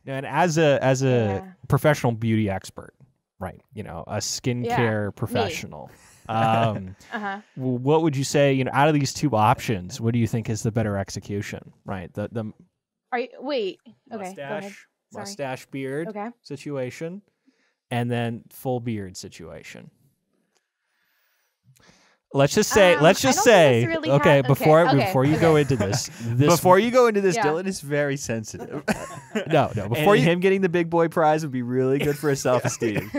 And as a professional beauty expert, right? You know, a skincare professional. What would you say? You know, out of these two options, what do you think is the better execution? Right. Wait. Okay. Go ahead. Mustache beard situation, and then full beard situation. Let's just say, okay, before you go into this, Dylan is very sensitive. No, before him getting the big boy prize would be really good for his self-esteem.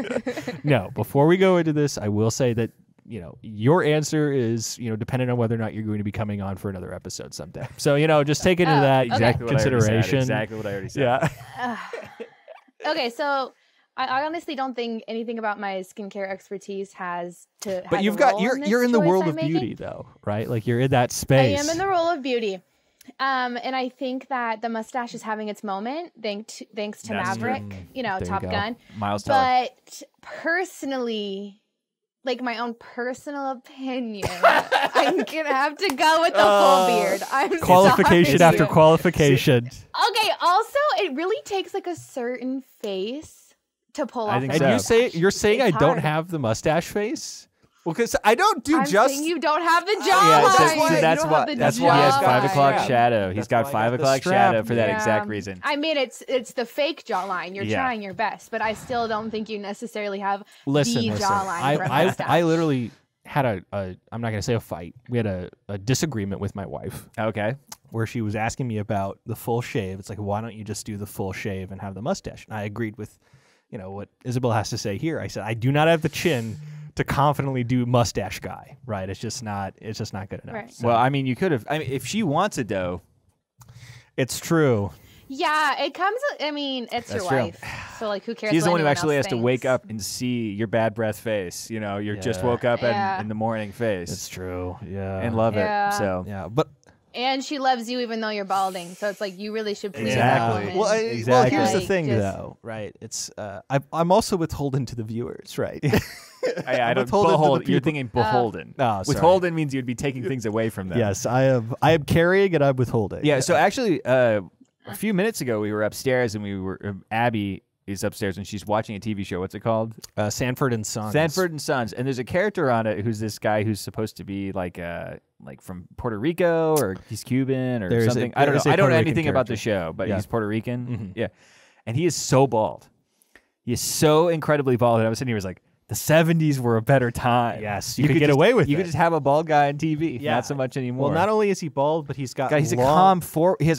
No, before we go into this, I will say that, you know, your answer is, you know, dependent on whether or not you're going to be coming on for another episode someday. So, you know, just take into that consideration. Exactly what I already said. Yeah. Okay, so I honestly don't think anything about my skincare expertise has to. But you're in the world of beauty, though, right? Like you're in that space. I am in the role of beauty, and I think that the mustache is having its moment. Thanks to Maverick, you know, Top Gun. Miles Teller. But personally, like my own personal opinion, I'm gonna have to go with the full beard. I'm qualification sorry. after qualification. Okay. Also, it really takes like a certain face to pull off. think And so. you're saying It's I don't hard. have the mustache face? Well, because I don't do I'm just. saying you don't have the jawline. Yeah, that's why he has jawline. 5 o'clock shadow. That's He's got why I 5 got the o'clock strap. shadow for that exact reason. I mean, it's the fake jawline. You're trying your best, but I still don't think you necessarily have the jawline for a mustache. I literally had a I'm not gonna say a fight. We had a disagreement with my wife. Okay. Where she was asking me about the full shave. It's like, why don't you just do the full shave and have the mustache? And I agreed with, you know, what Isabelle has to say here. I said, I do not have the chin to confidently do mustache guy, right? It's just not good enough. Right. So, Well, I mean, you could have. I mean, if she wants it, though. it's true. Yeah, it comes. I mean, it's That's your true. wife, so like, who cares? She's the what one who anyone actually else has to wake thinks? up and see your bad breath face. You know, you're just woke up in the morning face. It's true. Yeah. And love Yeah. it. So Yeah, but And she loves you even though you're balding, so it's like you really should please Exactly. that woman. well, Exactly. well, here's the Like, thing, just- though, right? It's I'm also withholden to the viewers, right? I don't Withholden to the behold. You're people. thinking beholden. Oh, sorry. Withholden means you'd be taking things away from them. Yes, I am carrying and I'm withholding. Yeah. So actually, a few minutes ago, we were upstairs and we were Abby is upstairs and she's watching a TV show. What's it called? Sanford and Sons. Sanford and Sons. And there's a character on it who's this guy who's supposed to be like from Puerto Rico or he's Cuban or something. I don't know. I don't know anything about the show, but he's Puerto Rican. Mm-hmm. Yeah. And he is so bald. He is so incredibly bald. And I was sitting here, was like, the 70s were a better time. Yes, you could get away with You it. could just have a bald guy on TV. Yeah. Not so much anymore. Well, not only is he bald, but he's got he has a long,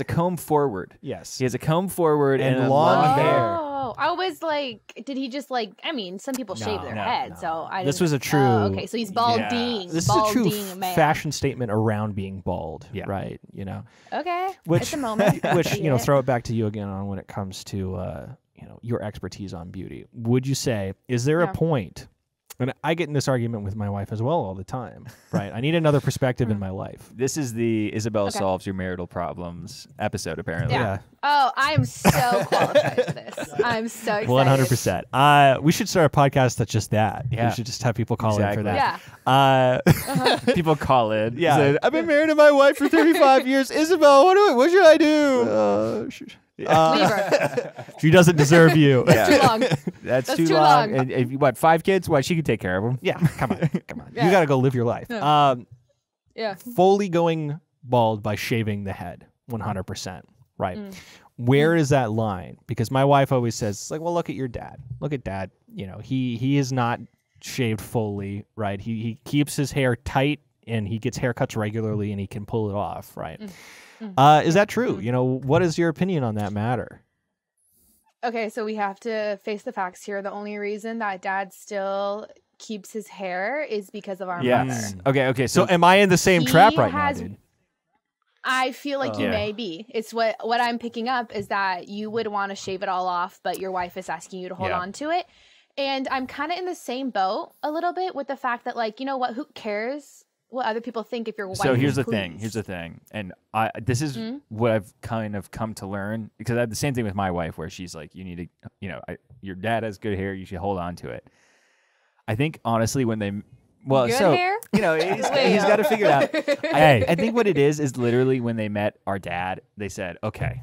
comb forward. Yes. He has a comb forward And and long hair. Oh, I was like, did he just like? I mean, some people shave their head, so I. This didn't- was a true- Oh, okay, so he's balding. This is a true balding man. fashion statement around being bald, right? You know, Okay, which it's a moment. which See you know, it. throw it back to you again on when it comes to you know, your expertise on beauty. Would you say, is there a point? And I get in this argument with my wife as well all the time, right? I need another perspective in my life. This is the Isabelle solves your marital problems episode, apparently. Yeah. Oh, I'm so qualified for this. I'm so excited. 100%. We should start a podcast that's just that. Yeah. We should just have people call in for that. Yeah. People call in. Yeah. Say, I've been married to my wife for 35 years. Isabelle, what should I do? Leave her. She doesn't deserve you. Too long. That's That's too too long. long. And if you what, 5 kids? Why, she could take care of them. Yeah, come on. Yeah. You got to go live your life. Yeah. Fully going bald by shaving the head, 100%. Right. Where is that line? Because my wife always says, it's like, well, look at your dad. Look at dad. You know, he is not shaved fully, right? He keeps his hair tight and he gets haircuts regularly and he can pull it off, right? Is that true? You know, what is your opinion on that matter? Okay, so we have to face the facts here. The only reason that dad still keeps his hair is because of our mother. Okay. So am I in the same He trap right now, has- dude? I feel like you Yeah. may be. It's what I'm picking up is that you would want to shave it all off, but your wife is asking you to hold Yeah. on to it. And I'm kind of in the same boat a little bit with the fact that, like, you know what? Who cares what other people think if your wife So is here's the pleased? thing. Here's the thing. And this is what I've kind of come to learn, because I have the same thing with my wife where she's like, you need to, you know, your dad has good hair. You should hold on to it. I think, honestly, when they... Well, Good so, hair? you know, he's got to figure it out. I think what it is literally when they met our dad, they said, okay,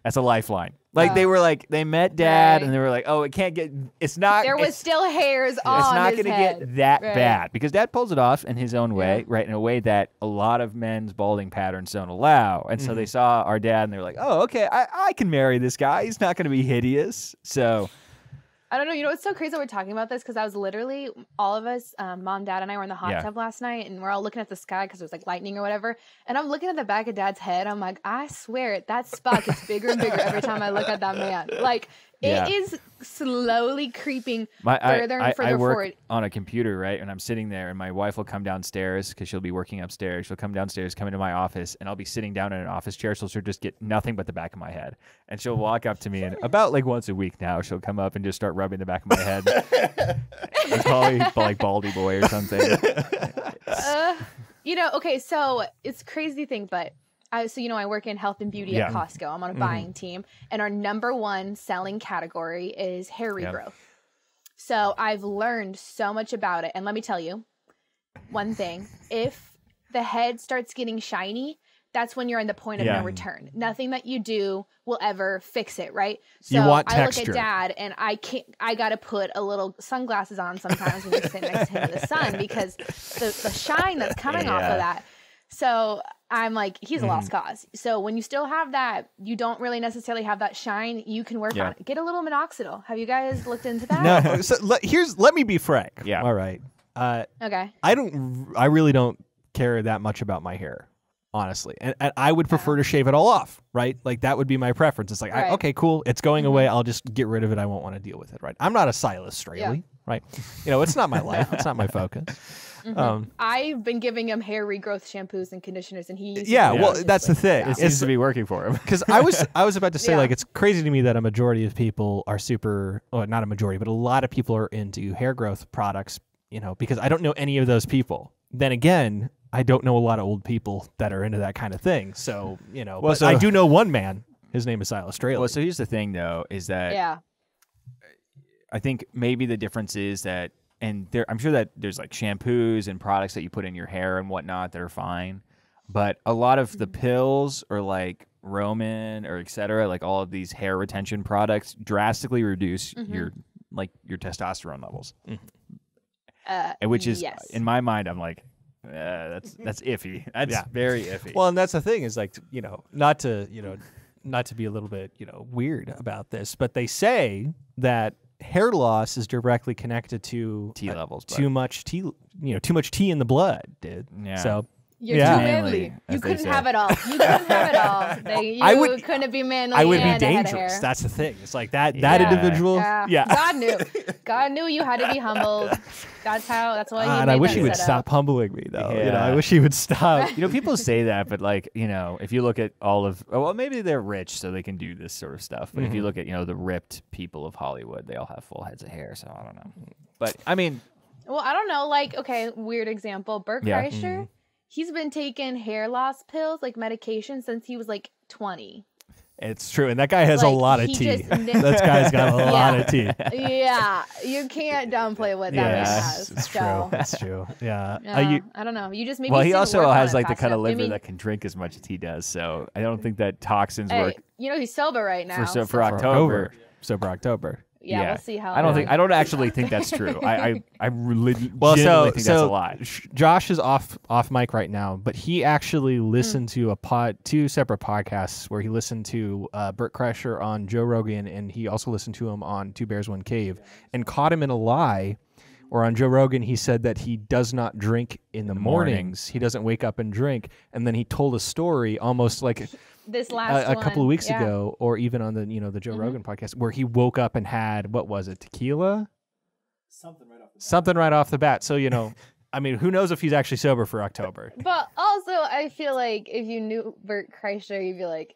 That's a lifeline. Like they were like they met dad and they were like, oh, it can't get. It's not. There was still hairs on It's not his going to head. get that bad because dad pulls it off in his own way, right? In a way that a lot of men's balding patterns don't allow. And so they saw our dad and they were like, oh, okay, I can marry this guy. He's not going to be hideous. So. I don't know. You know, it's so crazy that we're talking about this because I was literally, all of us, mom, dad, and I were in the hot tub last night and we're all looking at the sky because it was like lightning or whatever. And I'm looking at the back of dad's head. I'm like, I swear that spot gets bigger and bigger every time I look at that man. Like, it is slowly creeping further and further I work forward. on a computer, right? And I'm sitting there, and my wife will come downstairs because she'll be working upstairs. She'll come downstairs, come into my office, and I'll be sitting down in an office chair, so she'll just get nothing but the back of my head. And she'll walk up to me, and about like once a week now, she'll come up and just start rubbing the back of my head. And call me like Baldy Boy or something. You know, okay, so it's a crazy thing, but I work in health and beauty at Costco. I'm on a buying team, and our #1 selling category is hair regrowth. So I've learned so much about it. And let me tell you one thing. If the head starts getting shiny, that's when you're in the point of no return. Nothing that you do will ever fix it, right? So you want I texture. look at dad and I got to put a little sunglasses on sometimes when you're sitting next to him in the sun because the shine that's coming off of that. So I'm like, he's a lost cause. So when you still have that, you don't really necessarily have that shine. You can work on it. Get a little minoxidil. Have you guys looked into that? No. So let me be frank. Yeah. All right. Okay. I really don't care that much about my hair, honestly. And I would prefer to shave it all off, right? Like that would be my preference. It's like, okay, cool. It's going away. I'll just get rid of it. I won't want to deal with it, right? I'm not a Silas Strehle, right? You know, it's not my life. It's not my focus. I've been giving him hair regrowth shampoos and conditioners, and he well, that's the thing. It seems to be working for him. Because I was about to say, like, it's crazy to me that a majority of people are not a majority, but a lot of people are into hair growth products, you know, because I don't know any of those people. Then again, I don't know a lot of old people that are into that kind of thing. So, you know, but I do know one man. His name is Silas Strehle. Well, so here's the thing, though, is that I think maybe the difference is that, and I'm sure that there's like shampoos and products that you put in your hair and whatnot that are fine, but a lot of the pills or like Roman or et cetera, like all of these hair retention products drastically reduce your testosterone levels, which is in my mind, I'm like, that's iffy. That's very iffy. Well, and that's the thing is like, you know, not to be a little bit, you know, weird about this, but they say that hair loss is directly connected to T levels, too much tea in the blood, dude. Yeah. So you're too manly. You couldn't have it all. You couldn't have it all. You couldn't be manly. I would be and dangerous. That's the thing. It's like that individual. Yeah. God knew you had to be humbled. That's why he made and I wish that he would setup. stop humbling me though. Yeah. You know, I wish he would stop. You know, people say that, but like, you know, if you look at maybe they're rich so they can do this sort of stuff. But if you look at, you know, the ripped people of Hollywood, they all have full heads of hair. So I don't know. But I mean, well, I don't know. Like, okay, weird example. Bert Kreischer, he's been taking hair loss pills, like medication, since he was like 20. It's true, and that guy has a lot of teeth. That guy's got a lot of teeth. Yeah, you can't downplay what that man has. It's true. It's true. Yeah. I don't know. You just maybe. Well, he also has like the kind of liver that can drink as much as he does. So I don't think that toxins work. You know, he's sober right now. For October. Sober October. Yeah, we'll see how. I don't actually think that's true. I legitimately think that's a lie. Josh is off mic right now, but he actually listened to two separate podcasts where he listened to Bert Kreischer on Joe Rogan, and he also listened to him on Two Bears One Cave, and caught him in a lie. Or on Joe Rogan, he said that he does not drink in the mornings. He doesn't wake up and drink, and then he told a story almost like. This last a couple of weeks ago, or even on the Joe Rogan podcast, where he woke up and had tequila? Something right off the bat. So I mean, who knows if he's actually sober for October? But also, I feel like if you knew Bert Kreischer, he'd be like,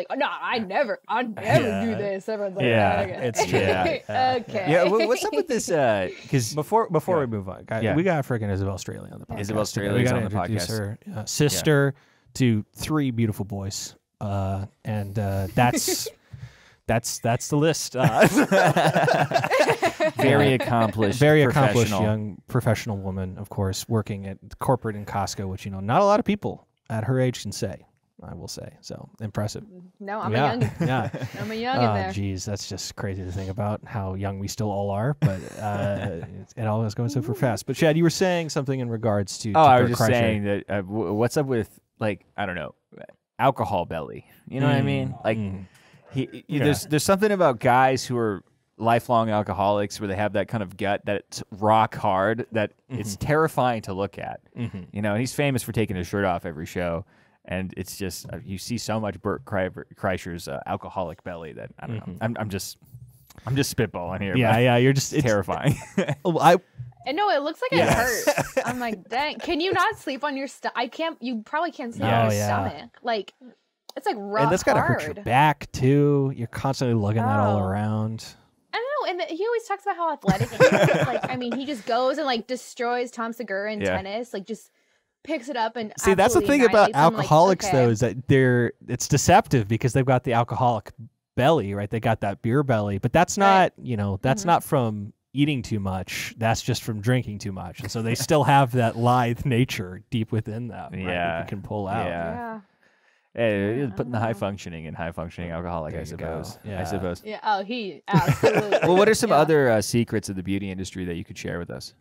oh, no, I never do this. Everyone's like, okay. It's true. Okay. Yeah, what's up with this? Because before we move on, we got freaking Isabelle Strehle on the podcast. Isabelle Strehle is on the podcast. Her sister to 3 beautiful boys. And that's the list. Very accomplished young professional woman, of course, working at corporate in Costco, which not a lot of people at her age can say. I will say. So impressive. No, I'm a youngin. Yeah. I'm a youngin there. Geez, that's just crazy to think about how young we still all are, but it all is going so fast. But Shad, you were saying something in regards to I was just Kreischer. saying that what's up with, like, I don't know, alcohol belly. You know what I mean? Like, there's something about guys who are lifelong alcoholics where they have that kind of gut that's rock hard that it's terrifying to look at. You know, and he's famous for taking his shirt off every show, and it's just you see so much Bert Kreischer's alcoholic belly that I don't know. I'm just spitballing here. Yeah, you're just it's terrifying. And no, it looks like it hurts. I'm like, dang, can you not sleep on your stomach? You probably can't sleep on your stomach. Like, it's like rough. And that's gotta hurt your back too. You're constantly lugging that all around. I don't know, and he always talks about how athletic he is. Like, I mean, he just goes and like destroys Tom Segura in tennis, like just picks it up and see. That's the thing about alcoholics, though, is that it's deceptive because they've got the alcoholic belly, right? They got that beer belly, but that's not, that's not from eating too much. That's just from drinking too much, and so they still have that lithe nature deep within them. Right, that you can pull out. Yeah. Hey, putting the high functioning alcoholic, I suppose. Yeah. I suppose. Yeah. Oh, he absolutely. Well, what are some other secrets of the beauty industry that you could share with us?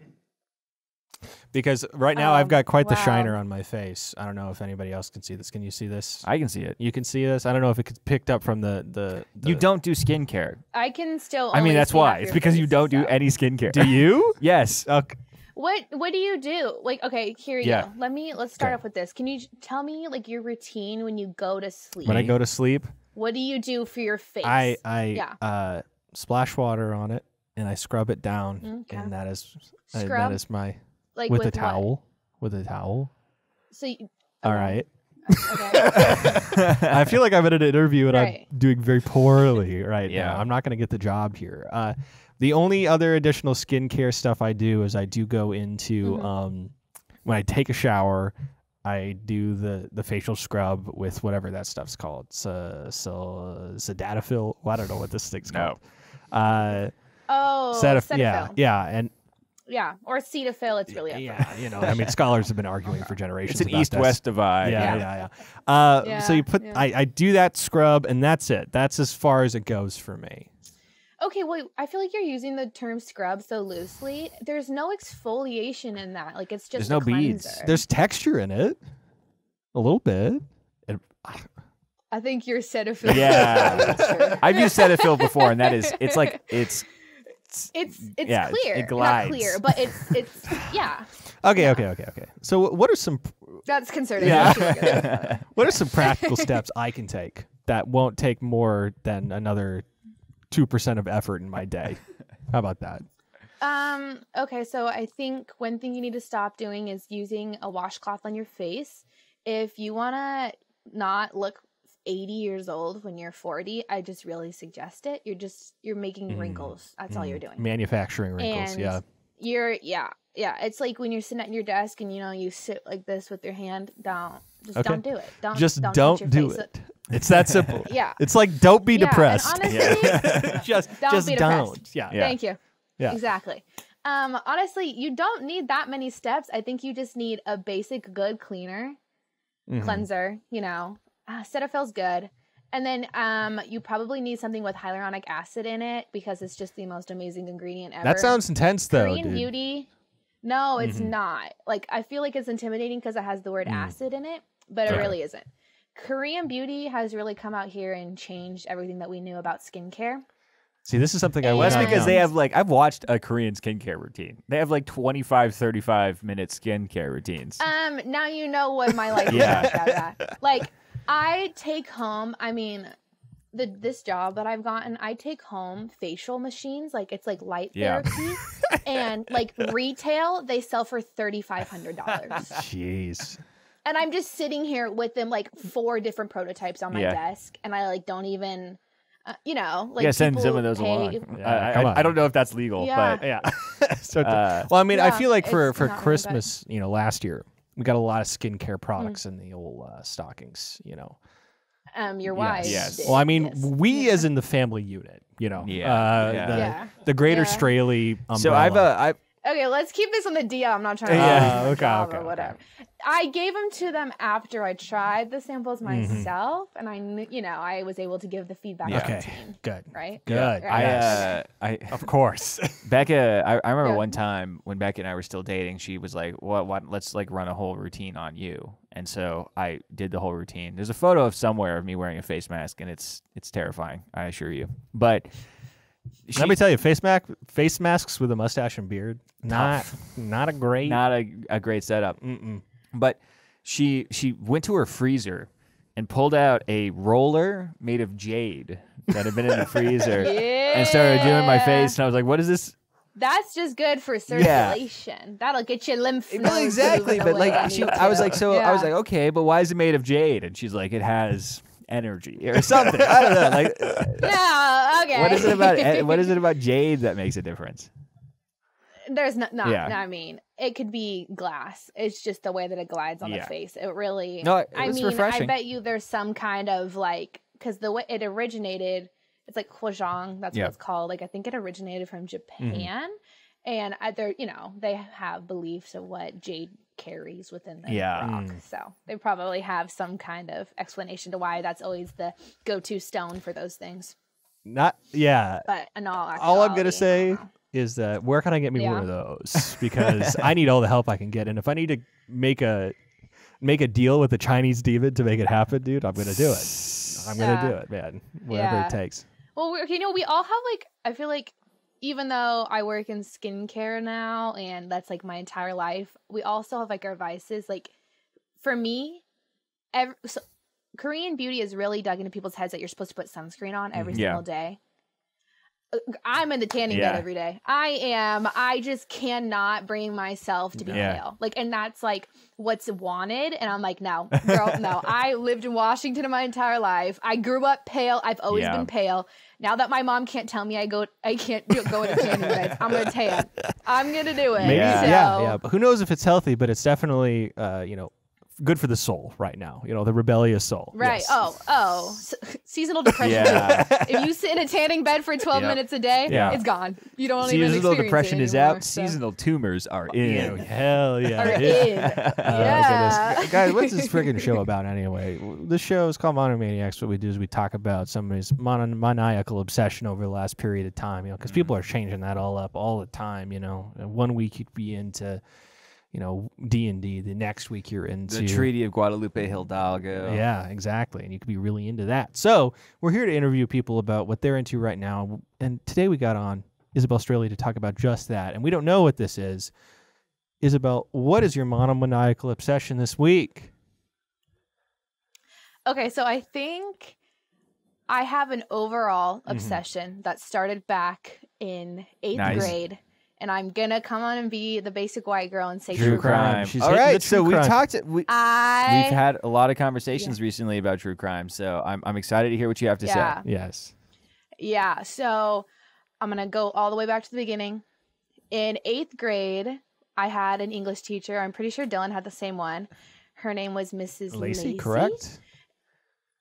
Because right now I've got quite the shiner on my face. I don't know if anybody else can see this. Can you see this? I can see it. You can see this? I don't know if it gets picked up from the You don't do skincare. I can still. I mean, that's why. It's because you don't do any skincare. Do you? Yes. Okay. What do you do? Like, okay, here you go. Let's start off with this. Can you tell me like your routine when you go to sleep? When I go to sleep, what do you do for your face? I splash water on it and I scrub it down, and that is my with a towel. With a towel. So all right. Okay. I feel like I'm in an interview and Right. I'm doing very poorly right now. I'm not going to get the job here. The only other additional skincare stuff I do is I do go into when I take a shower, I do the facial scrub with whatever that stuff's called. Cetaphil. Well, I don't know what this thing's called. Cetaphil. Yeah, or Cetaphil. It's really I mean, scholars have been arguing for generations. It's an about east-west divide. Yeah. So you put, I do that scrub, and that's it. That's as far as it goes for me. Okay, well, I feel like you're using the term scrub so loosely. There's no exfoliation in that. Like, it's just There's no beads. There's texture in it, a little bit. I think you're Cetaphil. Yeah, I've used Cetaphil before, and it's clear. It glides. Not clear, but it's yeah. Okay. So what are some? That's concerning. Yeah. What are some practical steps I can take that won't take more than another 2% of effort in my day? How about that? Okay, so I think one thing you need to stop doing is using a washcloth on your face. If you want to not look 80 years old when you're 40, I just really suggest it. You're making wrinkles. That's all you're doing. Manufacturing wrinkles, and yeah. It's like when you're sitting at your desk and you sit like this with your hand. Don't do it. Don't do it. It's that simple. Yeah. It's like don't be depressed. And honestly, just don't. Yeah. Thank you. Yeah. Exactly. Honestly, you don't need that many steps. I think you just need a basic good cleaner, cleanser, Cetaphil's good. And then you probably need something with hyaluronic acid in it because it's just the most amazing ingredient ever. That sounds intense though, Korean dude. beauty. No, it's not. Like, I feel like it's intimidating because it has the word acid in it, but it really isn't. Korean beauty has really come out here and changed everything that we knew about skincare. See, this is something I Well, that's would not because know. they have I've watched a Korean skincare routine. They have 25, 35-minute skincare routines. Now you know what my life is like. Like, I take home, this job that I've gotten, I take home facial machines. Like, it's like light therapy. And retail, they sell for $3,500. Jeez. And I'm just sitting here with them 4 different prototypes on my desk, and I don't even, send some of those along. I don't know if that's legal, but yeah. I feel like for Christmas, last year we got a lot of skincare products in the old stockings. Your wife. Yes. Did. Well, we as in the family unit, the greater Strehle umbrella. So Okay, let's keep this on the DL. I'm not trying to okay, or whatever. I gave them to them after I tried the samples myself, and I knew, I was able to give the feedback to the team. Good. Right? Good. I of course. Becca, I remember one time when Becca and I were still dating, she was like, "What? Let's like run a whole routine on you." And so I did the whole routine. There's a photo of somewhere of me wearing a face mask, and it's terrifying, I assure you. But let me tell you, face masks with a mustache and beard, not a great setup. But she went to her freezer and pulled out a roller made of jade that had been in the freezer and started doing my face. And I was like, "What is this?" That's just good for circulation. That'll get your lymph nodes. Exactly. But like, I was like, okay, but why is it made of jade? And she's like, it has energy or something. I don't know. Like, okay. What is it about jade that makes a difference? There's I mean, it could be glass. It's just the way that it glides on the face. It really. No, it's refreshing. I bet you there's some kind of like, because the way it originated, it's like huajong. That's what it's called. Like, I think it originated from Japan, and they have beliefs of what jade carries within the rock. So they probably have some kind of explanation to why that's always the go-to stone for those things. But all I'm gonna say is that where can I get me one of those? Because I need all the help I can get, and if I need to make a deal with the Chinese demon to make it happen, dude, I'm gonna do it. I'm gonna do it, man. Whatever it takes. Well, we all have like, I feel like, even though I work in skincare now and that's like my entire life, we also have like our vices. Like for me, Korean beauty is really dug into people's heads that you're supposed to put sunscreen on every single day. I'm in the tanning bed every day. I just cannot bring myself to be pale. Like, and that's like what's wanted. And I'm like, no, girl, no. I lived in Washington my entire life. I grew up pale. I've always been pale. Now that my mom can't tell me I can't go into tanning beds, I'm gonna tan. I'm gonna do it. Maybe, yeah. But who knows if it's healthy? But it's definitely, good for the soul right now. The rebellious soul. Right. Yes. Seasonal depression. If you sit in a tanning bed for 12 minutes a day, it's gone. You don't even experience seasonal depression it is anymore, out. Seasonal tumors are in. Hell yeah. Are in. Guys, what's this friggin' show about anyway? The show is called Monomaniacs. What we do is we talk about somebody's monomaniacal obsession over the last period of time, because people are changing that all up all the time, And 1 week you'd be into D&D. The next week you're into the Treaty of Guadalupe Hidalgo. Yeah, exactly. And you could be really into that. So we're here to interview people about what they're into right now. And today we got on Isabelle Strehle to talk about just that. And we don't know what this is. Isabelle, what is your monomaniacal obsession this week? Okay, so I think I have an overall obsession that started back in 8th grade. And I'm going to come on and be the basic white girl and say true crime. All right, so we've had a lot of conversations recently about true crime, so I'm excited to hear what you have to say. Yes. Yeah, so I'm going to go all the way back to the beginning. In 8th grade, I had an English teacher. I'm pretty sure Dylan had the same one. Her name was Mrs. Lacey. Correct?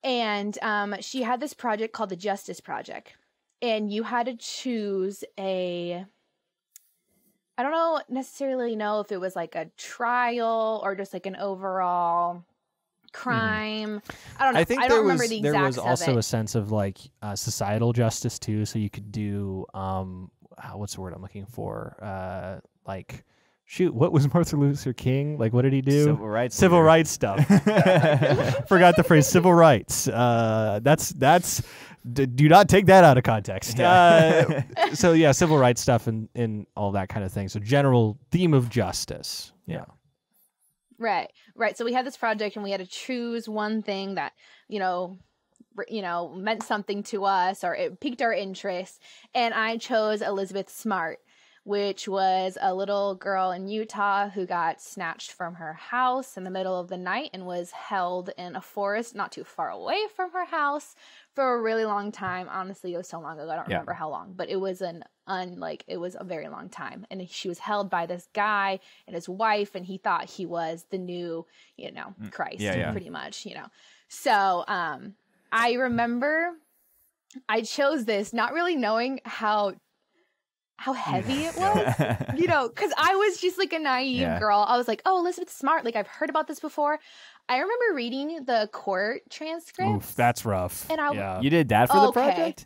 And she had this project called the Justice Project. And you had to choose I don't necessarily know if it was like a trial or just like an overall crime. I don't know. I don't remember the exacts of it. There was also a sense of like societal justice too. So you could do what's the word I'm looking for? What was Martin Luther King? Like, what did he do? Civil rights stuff. Forgot the phrase civil rights. Do not take that out of context. So yeah, civil rights stuff and all that kind of thing. So general theme of justice. Yeah. Right. So we had this project and we had to choose one thing that, meant something to us or it piqued our interest. And I chose Elizabeth Smart, which was a little girl in Utah who got snatched from her house in the middle of the night and was held in a forest not too far away from her house for a really long time. Honestly, it was so long ago, I don't remember how long, but it was it was a very long time. And she was held by this guy and his wife, and he thought he was the new, Christ, pretty much, So I remember I chose this not really knowing how how heavy it was, you know, because I was just like a naive girl. I was like, oh, Elizabeth's smart. Like, I've heard about this before. I remember reading the court transcript. Oof, that's rough. And You did that for the project?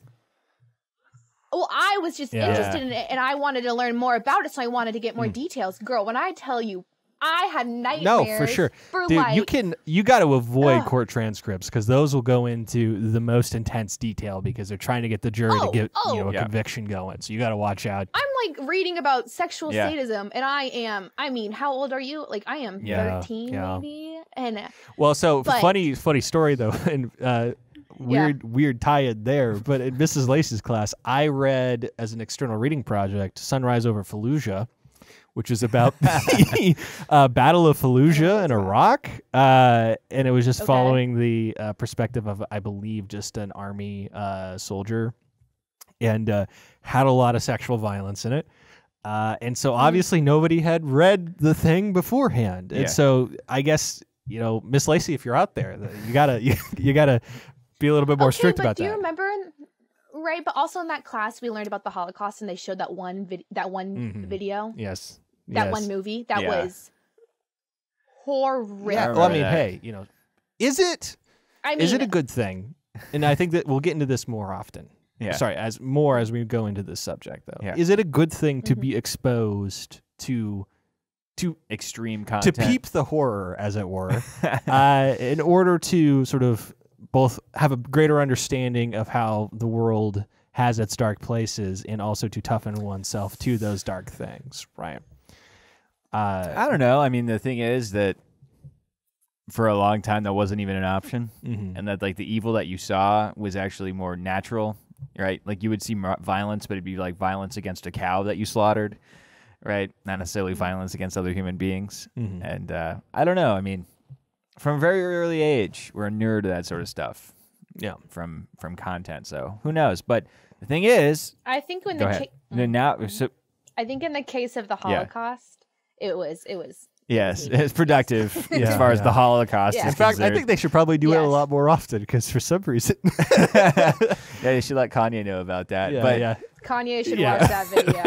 Well, I was just interested in it, and I wanted to learn more about it, so I wanted to get more details. Girl, when I tell you, I had nightmares. No, for sure. Dude, you got to avoid court transcripts because those will go into the most intense detail because they're trying to get the jury to get a conviction going. So you got to watch out. I'm like reading about sexual sadism, and I mean, how old are you? Like, I am 13 maybe. And well, so funny story though, and weird tie-in there. But in Mrs. Lacey's class, I read as an external reading project Sunrise Over Fallujah, which is about the Battle of Fallujah in Iraq. And it was just following the perspective of, I believe, just an army soldier, and had a lot of sexual violence in it. And so obviously nobody had read the thing beforehand. And so I guess, you know, Miss Lacey, if you're out there, you gotta be a little bit more strict about that. Do you remember... Right, but also in that class we learned about the Holocaust, and they showed that one video. Yes. That one movie that was horrific. Yeah. Well, I mean, hey, you know, is it a good thing? And I think that we'll get into this more often. Yeah. Sorry, as we go into this subject, though. Yeah. Is it a good thing to be exposed to extreme content, to peep the horror, as it were, in order to sort of both have a greater understanding of how the world has its dark places, and also to toughen oneself to those dark things, right? I don't know. I mean, the thing is that for a long time that wasn't even an option, and that like the evil that you saw was actually more natural, right? Like you would see violence, but it'd be like violence against a cow that you slaughtered, right? Not necessarily violence against other human beings. And I don't know. I mean, from a very early age, we're inured to that sort of stuff. Yeah, from content. So who knows? But the thing is, I think when I think in the case of the Holocaust, it was it's productive as far as the Holocaust is In fact, concerned. I think they should probably do it a lot more often because for some reason, you should let Kanye know about that. Kanye should watch that video. But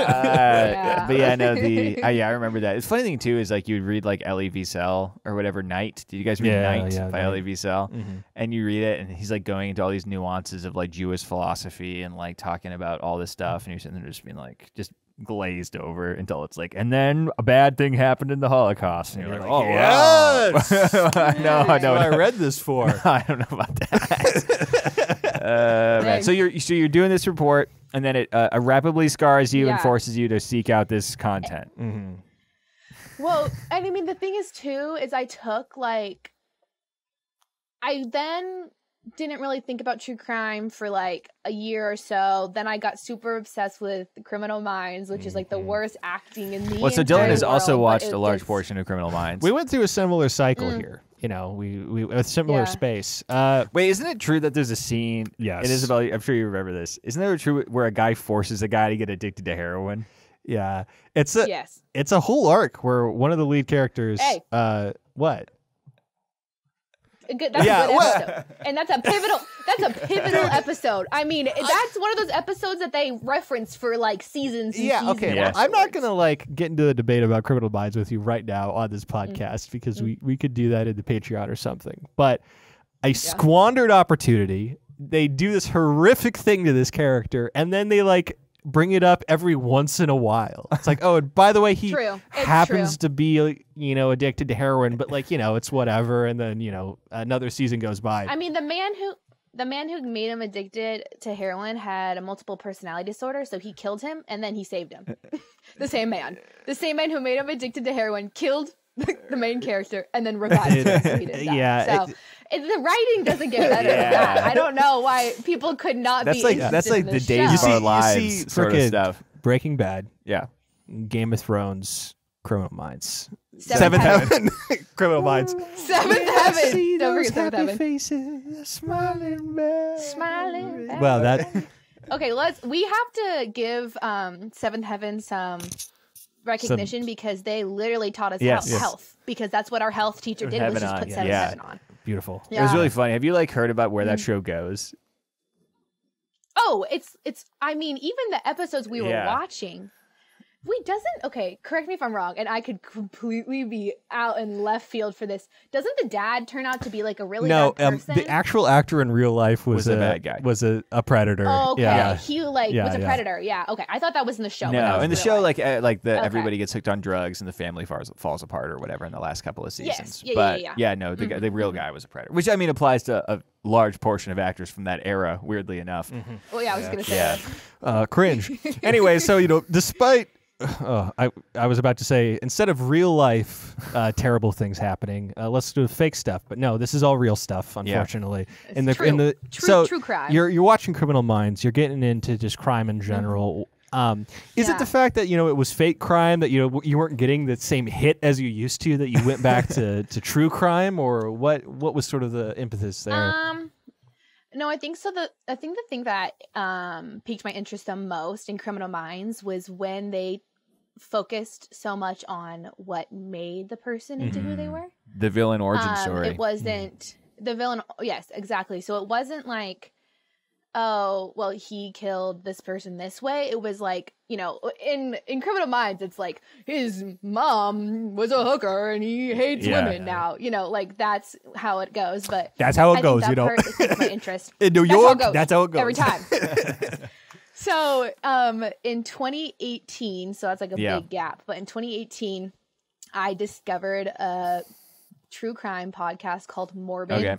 I remember that. It's funny thing too is like you would read like Elie Wiesel or whatever Night. Did you guys read Night by Elie Wiesel? And you read it, and he's like going into all these nuances of like Jewish philosophy and like talking about all this stuff, and you're sitting there just being like just glazed over until it's like, and then a bad thing happened in the Holocaust, and you're like, oh yes, no, I read this for. No, I don't know about that. Man. So you're doing this report, and then it rapidly scars you and forces you to seek out this content. Well, and I mean the thing is too is I then didn't really think about true crime for like a year or so. Then I got super obsessed with Criminal Minds, which is like the worst acting in the entire so Dylan has world, also watched a large portion of Criminal Minds. We went through a similar cycle here. You know, we a similar space. Wait, isn't it true that there's a scene? Yes. And Isabelle, I'm sure you remember this. Isn't there true where a guy forces a guy to get addicted to heroin? Yeah, it's a whole arc where one of the lead characters. What? That's a good episode. And that's a pivotal episode. I mean, that's one of those episodes that they reference for like seasons and seasons. Okay. Well, I'm not gonna like get into the debate about Criminal Minds with you right now on this podcast because we could do that in the Patreon or something. But a squandered opportunity. They do this horrific thing to this character, and then they like bring it up every once in a while. It's like, oh, and by the way, he happens to be, you know, addicted to heroin, but like, you know, it's whatever. And then, you know, another season goes by. I mean, the man who made him addicted to heroin had a multiple personality disorder, so he killed him and then he saved him. The same man who made him addicted to heroin killed the main character and then revived him so he didn't die. The writing doesn't get better than that. I don't know why people could not be interested That's like in the show. days of our lives sort of stuff. Breaking Bad. Yeah. Game of Thrones. Criminal Minds. Seventh Heaven. Criminal Minds. Seventh Heaven. Don't forget Seventh Heaven. Faces, smiling back. Smiling back. Well, that... Okay, we have to give Seventh Heaven some recognition because they literally taught us health, because that's what our health teacher did, was just put Seventh Heaven on. Beautiful. It was really funny. Have you like heard about where that show goes? No, it's. I mean, even the episodes we were watching. Wait, okay, correct me if I'm wrong, and I could completely be out in left field for this. Doesn't the dad turn out to be like a really bad person? The actual actor in real life was a bad guy. Was a predator. Oh, okay. Yeah. He was a predator. Yeah. Okay. I thought that was in the show. No, in the show, everybody gets hooked on drugs and the family falls apart or whatever in the last couple of seasons. Yes. No, the real guy was a predator, which I mean applies to a large portion of actors from that era. Weirdly enough. Well, yeah, I was gonna say that. Cringe. Anyway, so despite. I was about to say, instead of real life terrible things happening, let's do fake stuff. But no, this is all real stuff, unfortunately. Yeah. True crime. You're watching Criminal Minds. You're getting into just crime in general. Is it the fact that it was fake crime, that you weren't getting the same hit as you used to, that you went back to true crime, or what was sort of the impetus there? No, I think so. I think the thing that piqued my interest the most in Criminal Minds was when they focused so much on what made the person into who they were. The villain origin story. It wasn't the villain. Yes, exactly. So it wasn't like, oh, well, he killed this person this way. It was like, in Criminal Minds, it's like his mom was a hooker and he hates women now. Like that's how it goes. But that's how it goes. Part is my interest in New York. That's how it goes every time. So, in 2018, so that's like a big gap, but in 2018, I discovered a true crime podcast called Morbid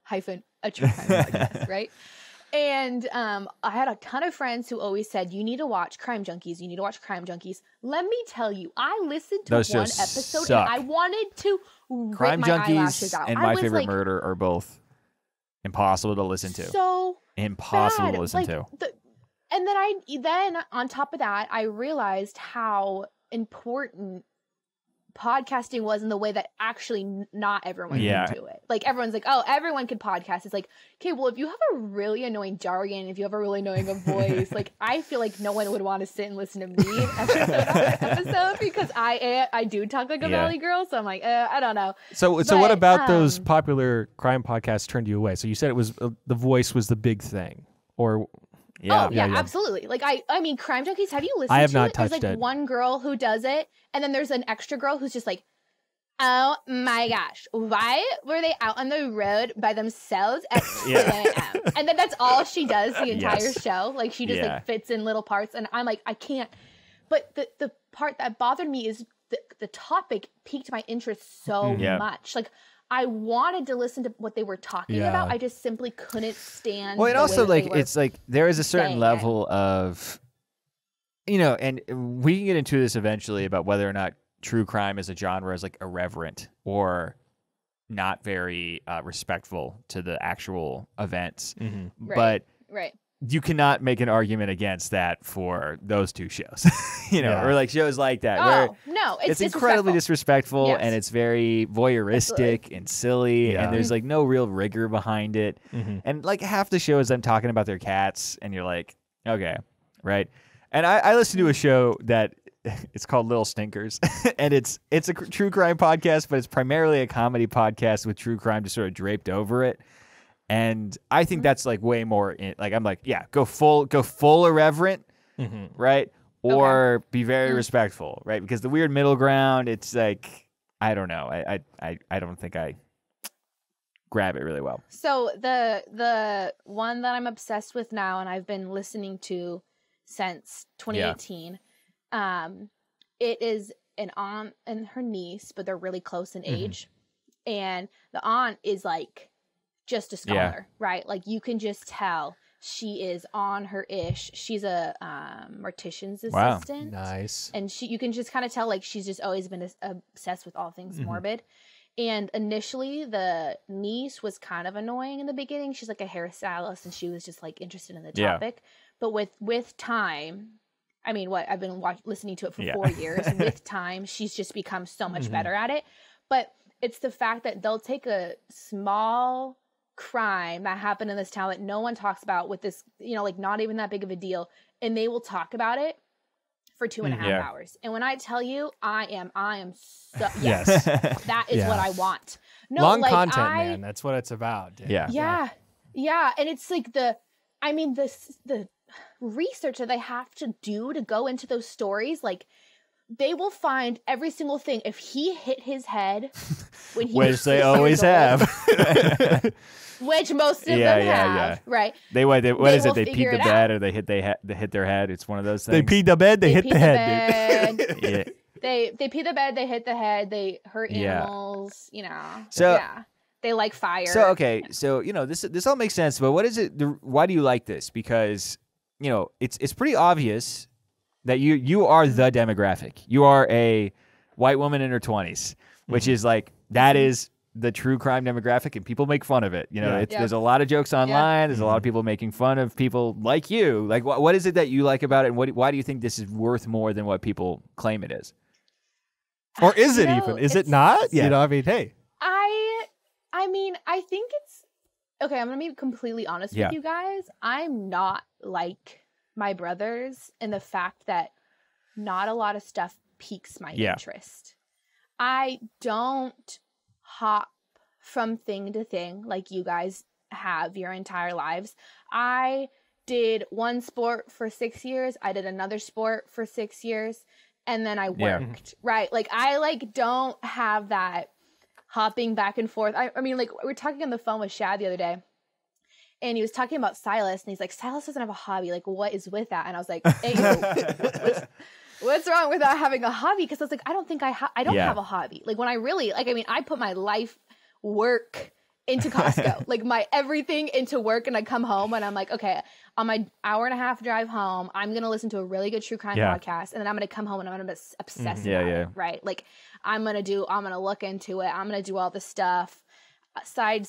hyphen a true crime podcast, right? And I had a ton of friends who always said, you need to watch Crime Junkies. You need to watch Crime Junkies. Let me tell you, I listened to one episode and I wanted to rip my eyelashes out. And My Favorite Murder are both impossible to listen to. So impossible to listen to. And then on top of that, I realized how important podcasting was in the way that actually not everyone can do it. Like everyone's like, oh, everyone can podcast. It's like, okay, well, if you have a really annoying jargon, if you have a really annoying voice, like I feel like no one would want to sit and listen to me episode because I do talk like a valley girl. So I'm like, I don't know. So what about those popular crime podcasts turned you away? So you said it was the voice was the big thing, or yeah, absolutely. Like I mean, Crime Junkies. Have you listened? I have to not it? touched There's like one girl who does it, and then there's an extra girl who's just like, oh my gosh, why were they out on the road by themselves at 2 a.m.? And then that's all she does the entire show. Like she just like fits in little parts, and I'm like, I can't. But the part that bothered me is the topic piqued my interest so much. Like I wanted to listen to what they were talking about. I just simply couldn't stand. Well, and also like it's like there is a certain level of, and we can get into this eventually about whether or not true crime as a genre is like irreverent or not very respectful to the actual events. But you cannot make an argument against that for those two shows, or like shows like that. Where no, it's incredibly disrespectful and it's very voyeuristic and silly, and there's like no real rigor behind it. And like half the show is them talking about their cats, and you're like, okay, right. And I listened to a show that it's called Little Stinkers, and it's a true crime podcast, but it's primarily a comedy podcast with true crime just sort of draped over it. And I think that's like way more I'm like, go full irreverent, right? Or be very respectful, right? Because the weird middle ground, it's like, I don't know. I don't think I grab it really well. So the one that I'm obsessed with now and I've been listening to since 2018, it is an aunt and her niece, but they're really close in age. And the aunt is like just a scholar, right? Like you can just tell she is on her ish. She's a mortician's assistant. Nice. And you can just kind of tell like she's just always been obsessed with all things morbid. And initially the niece was kind of annoying in the beginning. She's like a hairstylist and she was just like interested in the topic. But with time, I mean, I've been listening to it for 4 years. With time, she's just become so much better at it. But it's the fact that they'll take a small crime that happened in this town that no one talks about with this, like not even that big of a deal, and they will talk about it for 2.5 hours. And when I tell you, I am so yes, that is what I want. No, long content, man. That's what it's about. Yeah. And it's like I mean, the research that they have to do to go into those stories, like, they will find every single thing. If he hit his head when he which was they 6 always years have. old, which most of them have, right? What is it? They figure peed the it bed out. or they hit their head. It's one of those They things. peed the bed, they hit the head, dude. Yeah. They pee the bed, they hit the head, they hurt animals, you know. So yeah. They like fire. So okay, so you know this all makes sense, but what is it? Why do you like this? Because you know it's pretty obvious that you are the demographic. You are a white woman in her 20s, which is like that is the true crime demographic, and people make fun of it. You know, there's a lot of jokes online. There's a lot of people making fun of people like you. Like, what is it that you like about it, and why do you think this is worth more than what people claim it is? Or is it even? Is it not? Yeah. You know, I mean, hey. I mean, I think it's okay. I'm gonna be completely honest with you guys. I'm not like my brothers in the fact that not a lot of stuff piques my interest. I don't hop from thing to thing like you guys have your entire lives. I did one sport for 6 years. I did another sport for 6 years, and then I worked. Right? Like I don't have that hopping back and forth. I mean, like, we were talking on the phone with Shad the other day, and he was talking about Silas, and he's like, Silas doesn't have a hobby. Like, what is with that? And I was like, hey, what's wrong with not having a hobby? Because I was like, I don't think I don't have a hobby. Like, when I really, like, I mean, I put my life work into Costco, like my everything into work, and I come home and I'm like, okay, on my hour-and-a-half drive home, I'm gonna listen to a really good true crime podcast, and then I'm gonna come home and I'm gonna obsess about it, right? Like I'm gonna look into it. I'm gonna do all the stuff. Side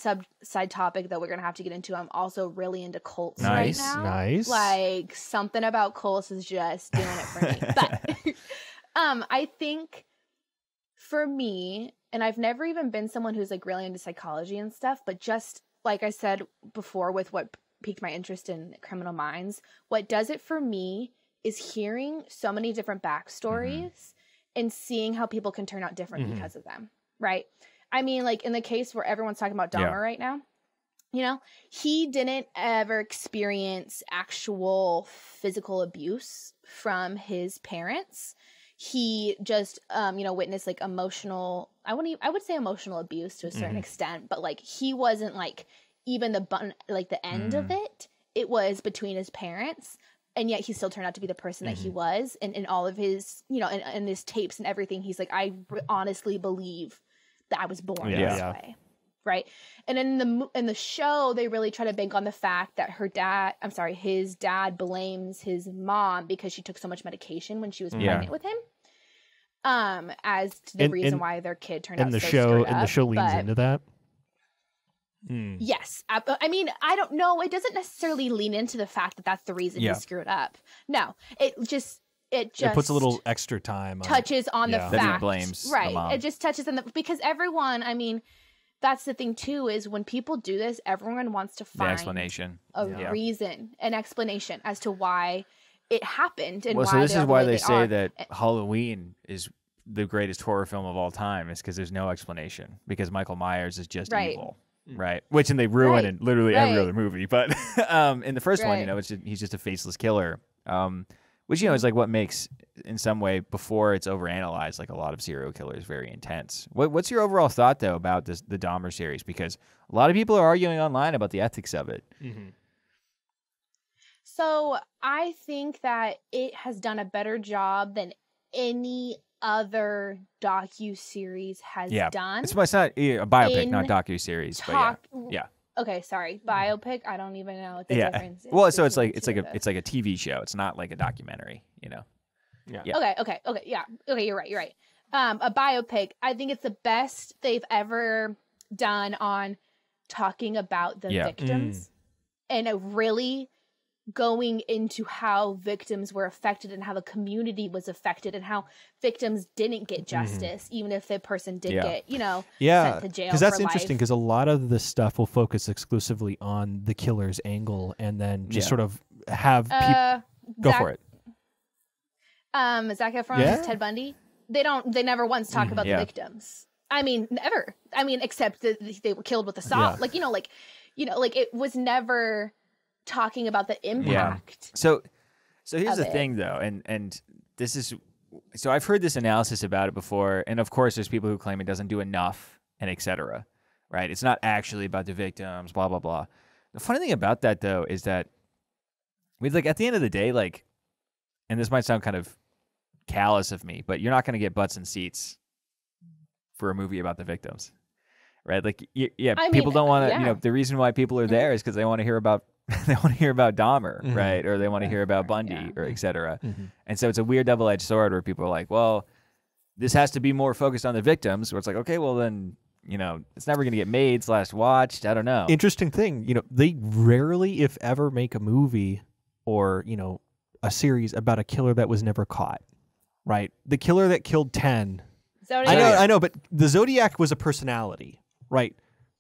topic that we're gonna have to get into. I'm also really into cults right now. Nice. Like something about cults is just doing it for me. But I think for me, and I've never even been someone who's like really into psychology and stuff, but just like I said before with what piqued my interest in Criminal Minds, what does it for me is hearing so many different backstories and seeing how people can turn out different because of them, right? I mean, like in the case where everyone's talking about Dahmer right now, you know, he didn't ever experience actual physical abuse from his parents. He just, you know, witnessed like emotional, I would say emotional abuse to a certain extent, but like he wasn't like even the end of it. It was between his parents, and yet he still turned out to be the person that he was. And in all of his, you know, in his tapes and everything, he's like, I honestly believe that I was born this way. Right. And in the show, they really try to bank on the fact that his dad blames his mom because she took so much medication when she was pregnant with him. As to the reason why their kid turned out so screwed up. And the show leans into that. Yes. I mean, I don't know. It doesn't necessarily lean into the fact that that's the reason he screwed up. No, it just puts a little extra time touches on the fact that he blames the mom. It just touches on because everyone, I mean, that's the thing too, is when people do this, everyone wants to find a reason, an explanation as to why it happened and why. So this is why they say that Halloween is the greatest horror film of all time, is because there's no explanation, because Michael Myers is just evil. Right, which they ruin in literally every other movie, but in the first one, you know, he's just a faceless killer, which, you know, is like what makes, in some way, before it's overanalyzed, like a lot of serial killers, very intense. What's your overall thought though about the Dahmer series? Because a lot of people are arguing online about the ethics of it. So I think that it has done a better job than any other docu-series has done. It's not a biopic, not docu-series, but yeah. Okay, sorry. Biopic, I don't even know what the difference is. Well, so it's like a TV show. It's not like a documentary, you know. Yeah. Okay. Yeah. Okay, you're right. A biopic, I think it's the best they've ever done on talking about the victims and really going into how victims were affected and how the community was affected and how victims didn't get justice, even if the person did get, you know, sent to jail. Because that's interesting, because a lot of the stuff will focus exclusively on the killer's angle and then just sort of have people go for it. Zac Efron, Ted Bundy. They never once talk about the victims. I mean, never. I mean, except that they were killed with a saw. Like, like it was never talking about the impact. So here's the thing, though, and this is so I've heard this analysis about it before, and of course, there's people who claim it doesn't do enough, and etc. Right? It's not actually about the victims, blah blah blah. The funny thing about that, though, is that like at the end of the day, like, and this might sound kind of callous of me, but you're not going to get butts and seats for a movie about the victims, right? Like, people don't want to. You know, the reason why people are there is because they want to hear about Dahmer, right? Or they want to hear about Bundy, or etc. And so it's a weird double-edged sword where people are like, well, this has to be more focused on the victims. Where it's like, okay, well then, you know, it's never going to get made / watched. I don't know. Interesting thing, you know, they rarely, if ever, make a movie or, you know, a series about a killer that was never caught, right? The killer that killed 10. Zodiac. I know, but the Zodiac was a personality, right?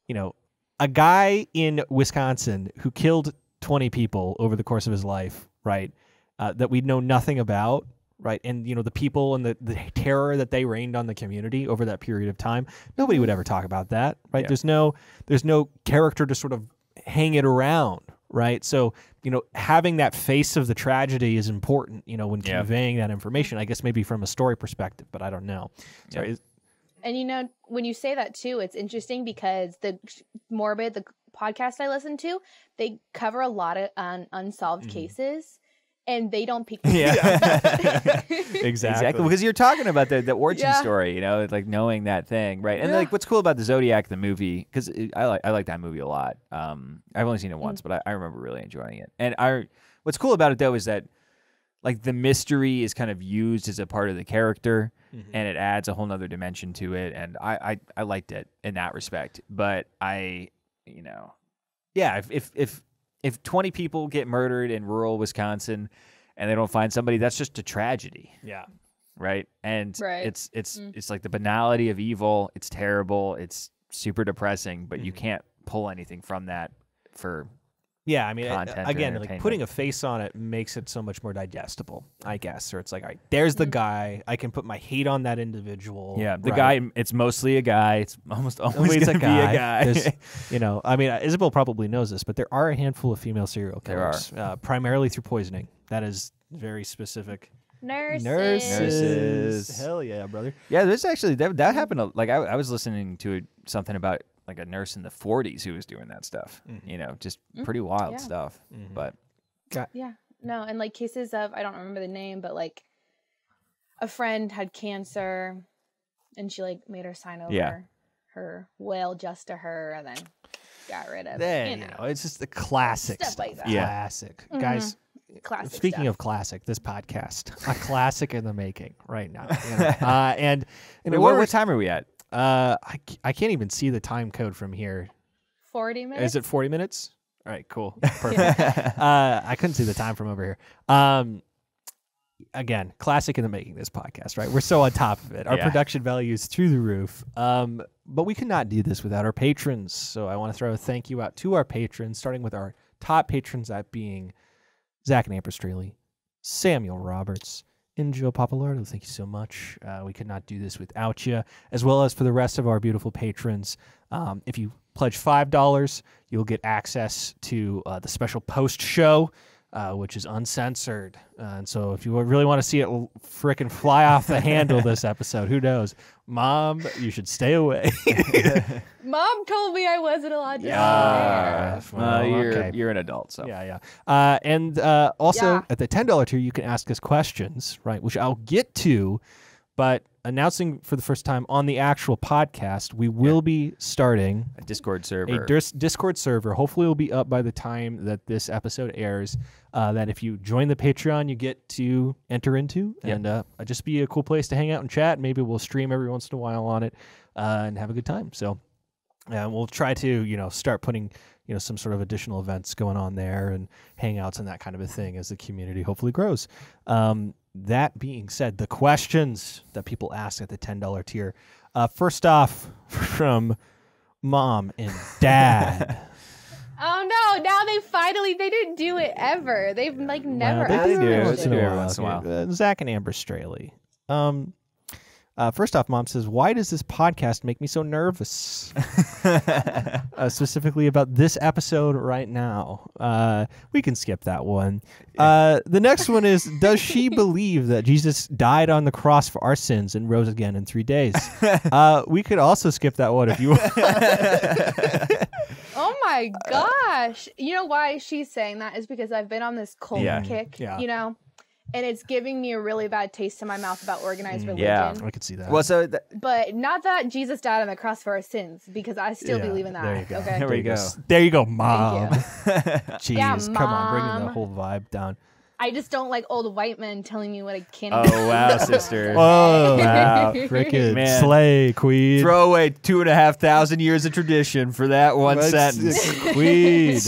You know, a guy in Wisconsin who killed 20 people over the course of his life, right? That we know nothing about, right? And, you know, the people and the terror that they rained on the community over that period of time, nobody would ever talk about that, right? Yeah. There's no character to sort of hang it around, right? So, you know, having that face of the tragedy is important, you know, when conveying that information, I guess maybe from a story perspective, but I don't know. Sorry. And, you know, when you say that, too, it's interesting because the podcast I listen to, they cover a lot of unsolved cases, and they don't pick. Exactly. Because you're talking about the origin story, you know, like knowing that thing, right? And like, what's cool about the Zodiac, the movie, because I like that movie a lot. I've only seen it once, but I remember really enjoying it. And what's cool about it, though, is that like the mystery is kind of used as a part of the character, and it adds a whole nother dimension to it. And I liked it in that respect. But you know, if 20 people get murdered in rural Wisconsin and they don't find somebody, that's just a tragedy. Yeah. Right. And it's like the banality of evil. It's terrible. It's super depressing, but you can't pull anything from that for I mean, again, like putting a face on it makes it so much more digestible, I guess. Or it's like, all right, there's the guy. I can put my hate on that individual. Yeah, the guy. It's mostly a guy. It's almost always a guy. You know, I mean, Isabelle probably knows this, but there are a handful of female serial killers, primarily through poisoning. That is very specific. Nurses. Hell yeah, brother. Yeah, there's actually that happened. Like I was listening to something about like a nurse in the 40s who was doing that stuff. You know, just pretty wild stuff. But no, and like cases of, I don't remember the name, but like a friend had cancer, and she like made her sign over her will just to her, and then got rid of it. You know, it's just the classic stuff. Like that. Classic, guys. Classic Speaking stuff. of classic, this podcast, a classic in the making right now. You know? And what time are we at? I can't even see the time code from here. 40 minutes. Is it 40 minutes? All right, cool. Perfect. I couldn't see the time from over here. Again, classic in the making, this podcast, right? We're so on top of it. Our production value is through the roof. But we could not do this without our patrons. So I want to throw a thank you out to our patrons, starting with our top patrons, that being Zach and Amber Strehle, Samuel Roberts, and Joe Papalardo. Thank you so much. We could not do this without you, as well as for the rest of our beautiful patrons. If you pledge $5, you'll get access to the special post show, which is uncensored. And so if you really want to see it frickin' fly off the handle this episode, who knows? Mom, you should stay away. Mom told me I wasn't allowed to say. You're an adult, so. And also at the $10 tier, you can ask us questions, right, which I'll get to, but announcing for the first time on the actual podcast, we will be starting a Discord server. Discord server. Hopefully, it will be up by the time that this episode airs. That if you join the Patreon, you get to enter into, and just be a cool place to hang out and chat. Maybe we'll stream every once in a while on it and have a good time. So we'll try to start putting some sort of additional events going on there and hangouts and that kind of a thing as the community hopefully grows. That being said, the questions that people ask at the $10 tier. First off, from Mom and Dad. Oh no! Now they didn't do it ever. They've like never. They do it every once in a while. Zach and Amber Strehle. First off, Mom says, why does this podcast make me so nervous? Specifically about this episode right now. We can skip that one. The next one is, does she believe that Jesus died on the cross for our sins and rose again in 3 days? We could also skip that one if you want. Oh my gosh. You know why she's saying that is because I've been on this cult kick, you know? And it's giving me a really bad taste in my mouth about organized religion. Yeah, I could see that. Well, so but not that Jesus died on the cross for our sins, because I still believe in that. There you go. Okay. There we go. There you go, Mom. Thank you. Jeez, come on, bringing the whole vibe down. I just don't like old white men telling me what I can. Oh wow, sister. Oh wow, freaking Man. slay, queen. Throw away 2,500 years of tradition for that one sentence. Queen.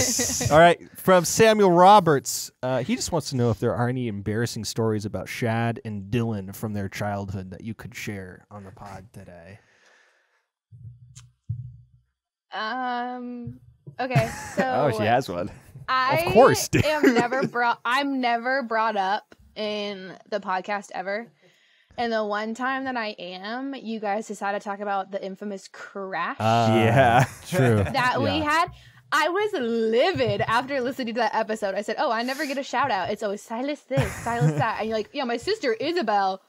All right, from Samuel Roberts. He just wants to know if there are any embarrassing stories about Shad and Dylan from their childhood that you could share on the pod today. Okay, so Oh, she has one. Of course, I'm never brought up in the podcast ever. And the one time that I am, you guys decided to talk about the infamous crash Yeah, true. that we had. I was livid after listening to that episode. I said, oh, I never get a shout out. It's always Silas this, Silas that. And you're like, yeah, my sister Isabelle.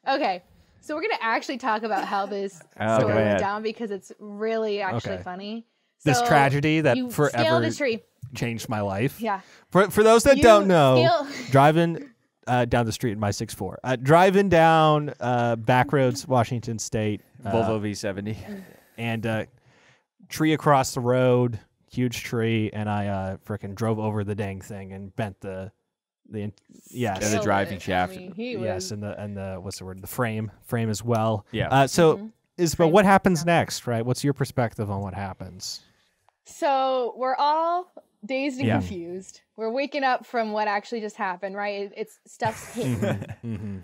Okay, so we're going to actually talk about how this story went down, because it's really actually funny. This So tragedy that you forever scaled a tree. changed my life. Yeah. For those that don't know, scale- driving down the street in my 6'4", driving down back roads, Washington State, Volvo V70, and tree across the road, huge tree, and I freaking drove over the dang thing and bent the the Scaled driving it. shaft. I mean, he yes, was- and the what's the word? The frame as well. Yeah. So Isabelle, Frame what as happens well. next? Right? What's your perspective on what happens? So we're all dazed and Yeah. confused. We're waking up from what actually just happened, right? It's stuff's hitting. Mm-hmm.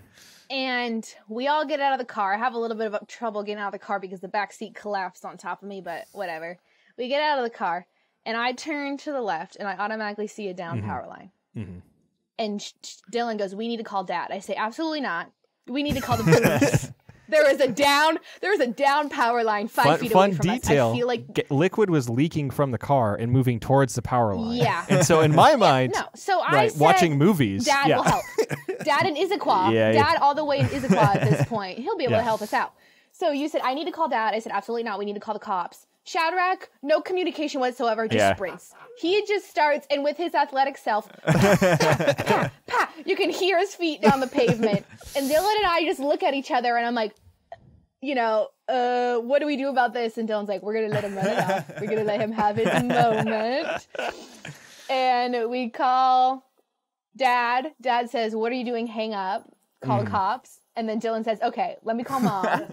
And we all get out of the car. I have a little bit of trouble getting out of the car because the back seat collapsed on top of me, but whatever. We get out of the car, and I turn to the left, and I automatically see a down power line. Mm-hmm. And Dylan goes, "We need to call Dad." I say, "Absolutely not. We need to call the police." There is a down power line 5 feet away from detail. us. I feel like liquid was leaking from the car and moving towards the power line. Yeah. And so in my mind, no. So I right, said, watching movies, Dad will help. Dad in Issaquah. Yeah, Dad all the way in Issaquah at this point. He'll be able Yeah. to help us out. So you said, "I need to call Dad." I said, "Absolutely not. We need to call the cops." Shadrach, no communication whatsoever, just sprints. He just starts, and with his athletic self, you can hear his feet down the pavement. And Dylan and I just look at each other, and I'm like, what do we do about this? And Dylan's like, we're going to let him run it off. We're going to let him have his moment. And we call Dad. Dad says, "What are you doing? Hang up. Call the cops." And then Dylan says, "Okay, let me call Mom."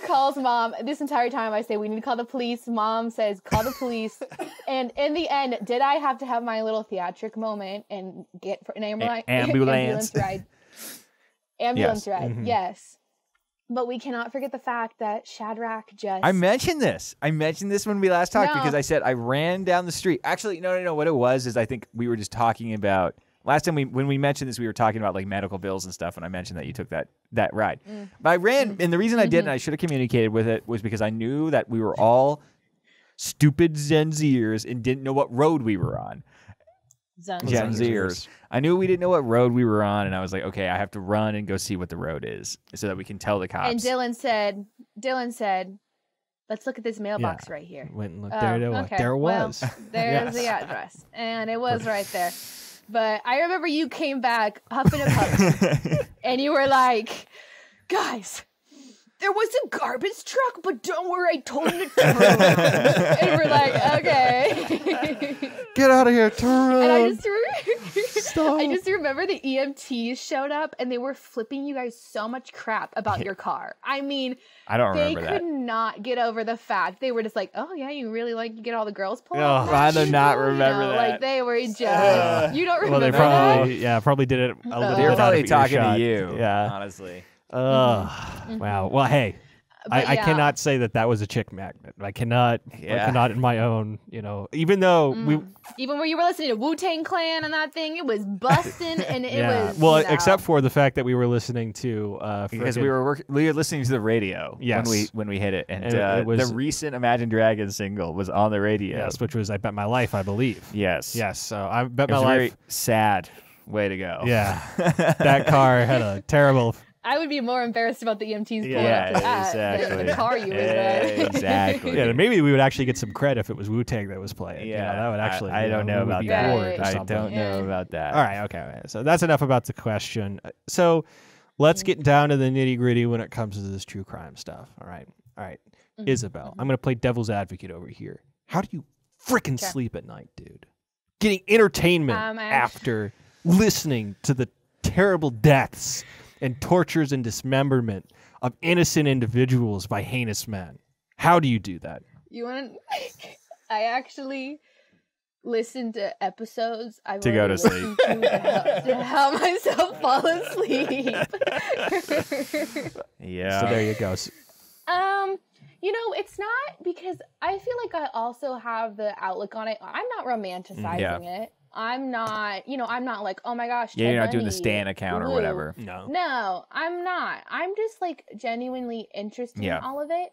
Calls Mom. This entire time I say, "We need to call the police." Mom says, "Call the police." And in the end, did I have to have my little theatric moment and get an ambulance ride? Ambulance ride, Mm-hmm. yes. But we cannot forget the fact that Shadrach just... I mentioned this. When we last talked No. because I said I ran down the street. Actually, no. What it was is I think we were just talking about last time when we mentioned this, we were talking about like medical bills and stuff, and I mentioned that you took that ride. But I ran, and the reason I did, and I should have communicated with it, was because I knew that we were all stupid Gen Zers and didn't know what road we were on. Gen Zers. I knew we didn't know what road we were on, and I was like, okay, I have to run and go see what the road is so that we can tell the cops. And Dylan said, "Let's look at this mailbox right here." Went and looked. Okay. There it Well, was. there's the address. And it was right there. But I remember you came back huffing and puffing. And you were like, "Guys, there was a garbage truck, but don't worry, I told him to turn around." And we're like, "Okay." Get out of here, turn around. And Stop. I just remember the EMTs showed up and they were flipping you guys so much crap about your car. I mean, I don't they remember could that. not get over the fact. They were just like, "Oh yeah, you really like you get all the girls pulling." Oh, up I next?" do not remember that. Like they were just. You don't Well, remember they that? probably did it a little They were bit probably out of talking earshot. to you, Yeah. honestly. Wow. Well, hey, I cannot say that was a chick magnet. I cannot in my own, even though even when you were listening to Wu-Tang Clan and that thing, it was busting and it was. Well, except for the fact that we were listening to because we were listening to the radio when we hit it, and it was, the recent Imagine Dragons single was on the radio. Yes, which was "I Bet My Life," I believe. Yes. So I bet my life. Very sad way to go. Yeah, that car had a terrible. I would be more embarrassed about the EMTs pulling up to that than the car you were in. Exactly. Yeah, maybe we would actually get some cred if it was Wu-Tang that was playing. Yeah, that would actually. I don't know about that. I don't know about that. All right, okay. So that's enough about the question. So let's get down to the nitty-gritty when it comes to this true crime stuff. All right. Isabelle, I'm going to play devil's advocate over here. How do you freaking sleep at night, dude? Getting entertainment after listening to the terrible deaths and tortures and dismemberment of innocent individuals by heinous men. How do you do that? You want to? I actually listened to episodes. To go to sleep. To help myself fall asleep. Yeah. So there you go. It's not because I feel like I also have the outlook on it. I'm not romanticizing it. I'm not, I'm not like, oh my gosh. Yeah, you're not doing the Stan account or whatever. No, I'm not. I'm just like genuinely interested in all of it.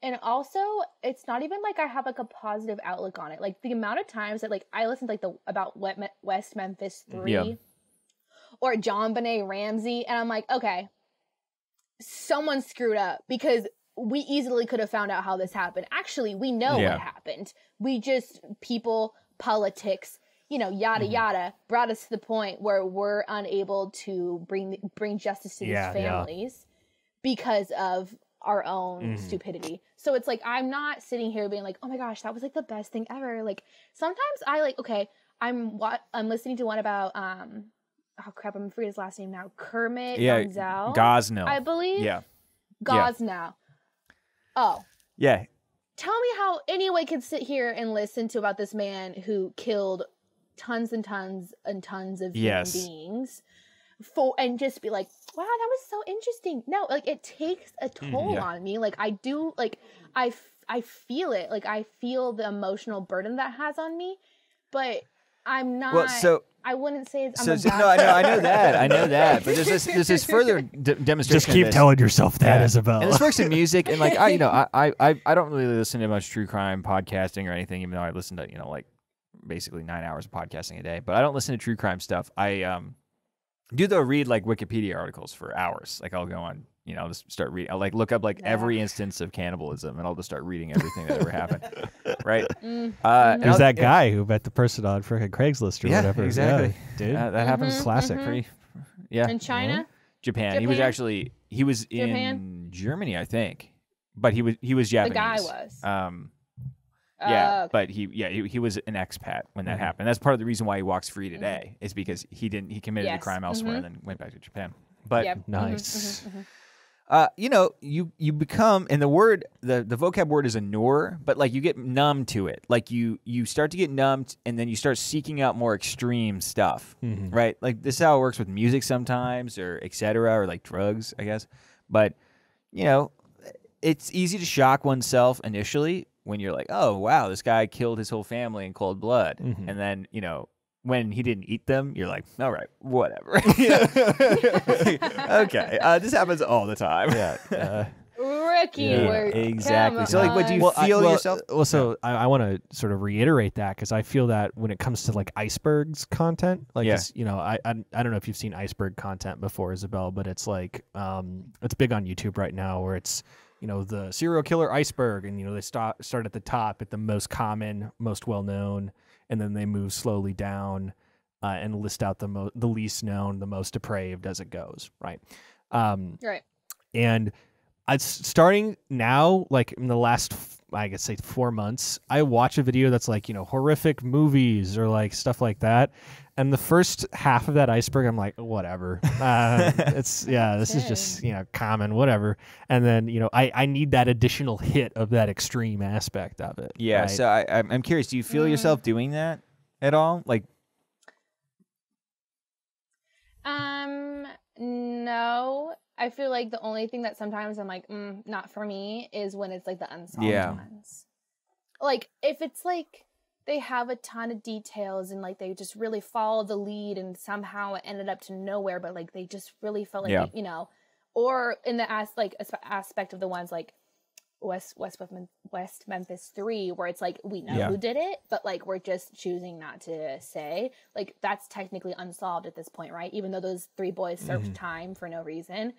And also, it's not even like I have like a positive outlook on it. Like the amount of times that like I listened to like about West Memphis 3 or John Benet Ramsey, and I'm like, okay, someone screwed up because we easily could have found out how this happened. Actually, we know what happened. We just politics. Yada yada, brought us to the point where we're unable to bring justice to these families because of our own stupidity. So it's like I'm not sitting here being like, oh my gosh, that was like the best thing ever. Like sometimes I'm listening to one about I'm forgetting his last name now. Kermit Gosnell, I believe. Yeah, Gosnell. Oh. Yeah. Tell me how anyone can sit here and listen to about this man who killed tons and tons and tons of human beings and just be like, wow, that was so interesting. No, like it takes a toll on me. Like I do, like I feel it. Like I feel the emotional burden that has on me, but I'm not. Well, so I wouldn't say it's. I know that. But there's this further demonstration. Just keep telling yourself that, Isabelle. And this works in music, and like I don't really listen to much true crime podcasting or anything, even though I listen to like basically 9 hours of podcasting a day. But I don't listen to true crime stuff. I do though read like Wikipedia articles for hours. Like I'll go on, I'll just start reading. I'll like look up like every instance of cannibalism, and I'll just start reading everything that ever happened. Right? There's that guy who bet the person on freaking Craigslist or whatever. Exactly, dude. That happens. Classic. In China, Japan. He was in Germany, I think, but he was Japanese. The guy was. But he was an expat when that happened. That's part of the reason why he walks free today is because he committed a crime elsewhere and then went back to Japan. But nice. You become, and the word, the vocab word is ignore, but like you get numb to it. Like you start to get numbed, and then you start seeking out more extreme stuff, right? Like this is how it works with music sometimes, or etc., or like drugs, I guess. But it's easy to shock oneself initially when you're like, oh wow, this guy killed his whole family in cold blood, and then when he didn't eat them, you're like, all right, whatever. Okay, this happens all the time. Rookie work. Exactly. So, like, what do you feel yourself? Well, so I want to sort of reiterate that because I feel that when it comes to like icebergs content, like, I don't know if you've seen iceberg content before, Isabelle, but it's like it's big on YouTube right now where it's the serial killer iceberg, and they start at the top at the most common, most well known, and then they move slowly down and list out the least known, the most depraved as it goes, right? Right. And it's starting now, like in the last, I guess, say 4 months, I watch a video that's like, horrific movies or like stuff like that. And the first half of that iceberg, I'm like, whatever. This is just, common, whatever. And then, I need that additional hit of that extreme aspect of it. Yeah. Right? So I'm curious, do you feel yourself doing that at all? Like, no, I feel like the only thing that sometimes I'm like, not for me, is when it's like the unsolved ones. Like if it's like they have a ton of details and like they just really follow the lead and somehow it ended up to nowhere, but like they just really felt like you know, or in the aspect of the ones like West Memphis 3, where it's like we know who did it, but like we're just choosing not to say. Like that's technically unsolved at this point, right? Even though those 3 boys served time for no reason,